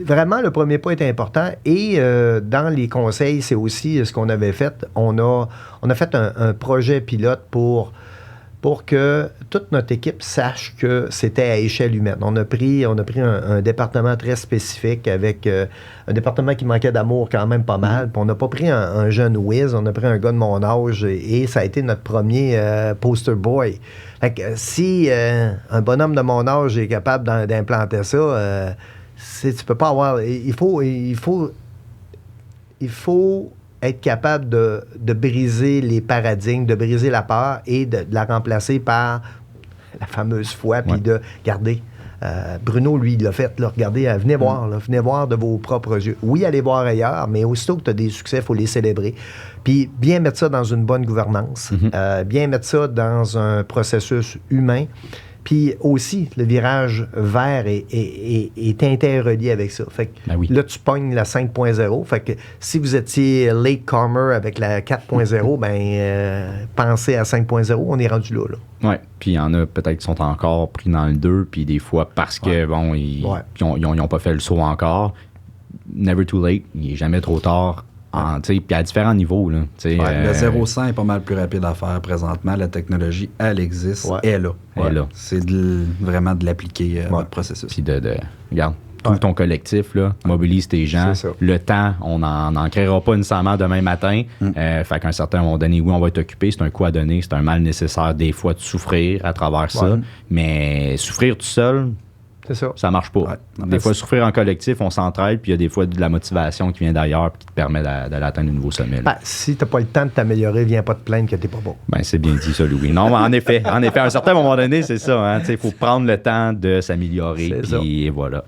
C: vraiment le premier pas est important. Et dans les conseils, c'est aussi ce qu'on avait fait. On a fait un projet pilote pour que toute notre équipe sache que c'était à échelle humaine. On a pris un département très spécifique avec un département qui manquait d'amour quand même pas mal. Puis on n'a pas pris un jeune whiz, on a pris un gars de mon âge et ça a été notre premier poster boy. Fait que si un bonhomme de mon âge est capable d'implanter ça, tu peux pas avoir... Il faut être capable de briser les paradigmes, de briser la peur et de la remplacer par la fameuse foi, puis de garder. Bruno, lui, il l'a fait. Là, regardez, venez voir de vos propres yeux. Oui, allez voir ailleurs, mais aussitôt que tu as des succès, il faut les célébrer. Puis bien mettre ça dans une bonne gouvernance, bien mettre ça dans un processus humain. Puis aussi, le virage vert est interrelié avec ça. Fait que là, tu pognes la 5.0. Fait que si vous étiez latecomer avec la 4.0, pensez à 5.0, on est rendu là.
A: Oui, puis il y en a peut-être qui sont encore pris dans le 2, puis des fois parce que, ils n'ont pas fait le saut encore. Never too late, il n'est jamais trop tard. Puis à différents niveaux. Là,
D: le 0-100 est pas mal plus rapide à faire présentement. La technologie, elle existe, elle est là. C'est vraiment de l'appliquer à votre processus.
A: Puis regarde, tout ton collectif, là, mobilise tes gens. Le temps, on n'en créera pas nécessairement demain matin. Fait qu'à un certain moment donné, oui, on va être occupé. C'est un coup à donner. C'est un mal nécessaire des fois de souffrir à travers ça. Mais souffrir tout seul... Ça marche pas. Des fois, souffrir en collectif, on s'entraide, puis il y a des fois de la motivation qui vient d'ailleurs puis qui te permet d'aller atteindre de nouveaux sommets.
C: Si tu n'as pas le temps de t'améliorer, viens pas te plaindre que tu n'es pas bon.
A: C'est bien dit ça, Louis. Non, en effet, à un certain moment donné, c'est ça. Il faut prendre le temps de s'améliorer, puis voilà.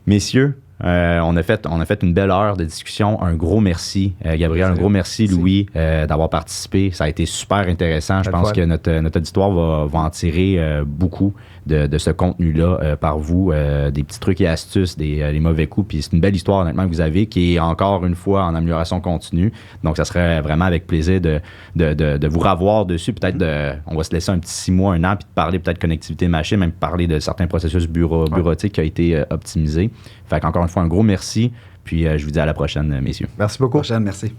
A: Messieurs, on a fait une belle heure de discussion. Un gros merci, Gabriel. Un gros merci, Louis, d'avoir participé. Ça a été super intéressant. Je pense que notre auditoire va en tirer beaucoup de ce contenu-là par vous. Des petits trucs et astuces, les mauvais coups. Puis c'est une belle histoire, honnêtement, que vous avez qui est encore une fois en amélioration continue. Donc, ça serait vraiment avec plaisir de vous revoir dessus. Peut-être on va se laisser un petit 6 mois, 1 an, puis de parler peut-être connectivité machine, même parler de certains processus bureautiques qui ont été optimisés. Fait qu'encore une fois, un gros merci. Puis je vous dis à la prochaine, messieurs.
C: Merci beaucoup.
D: À la prochaine, merci.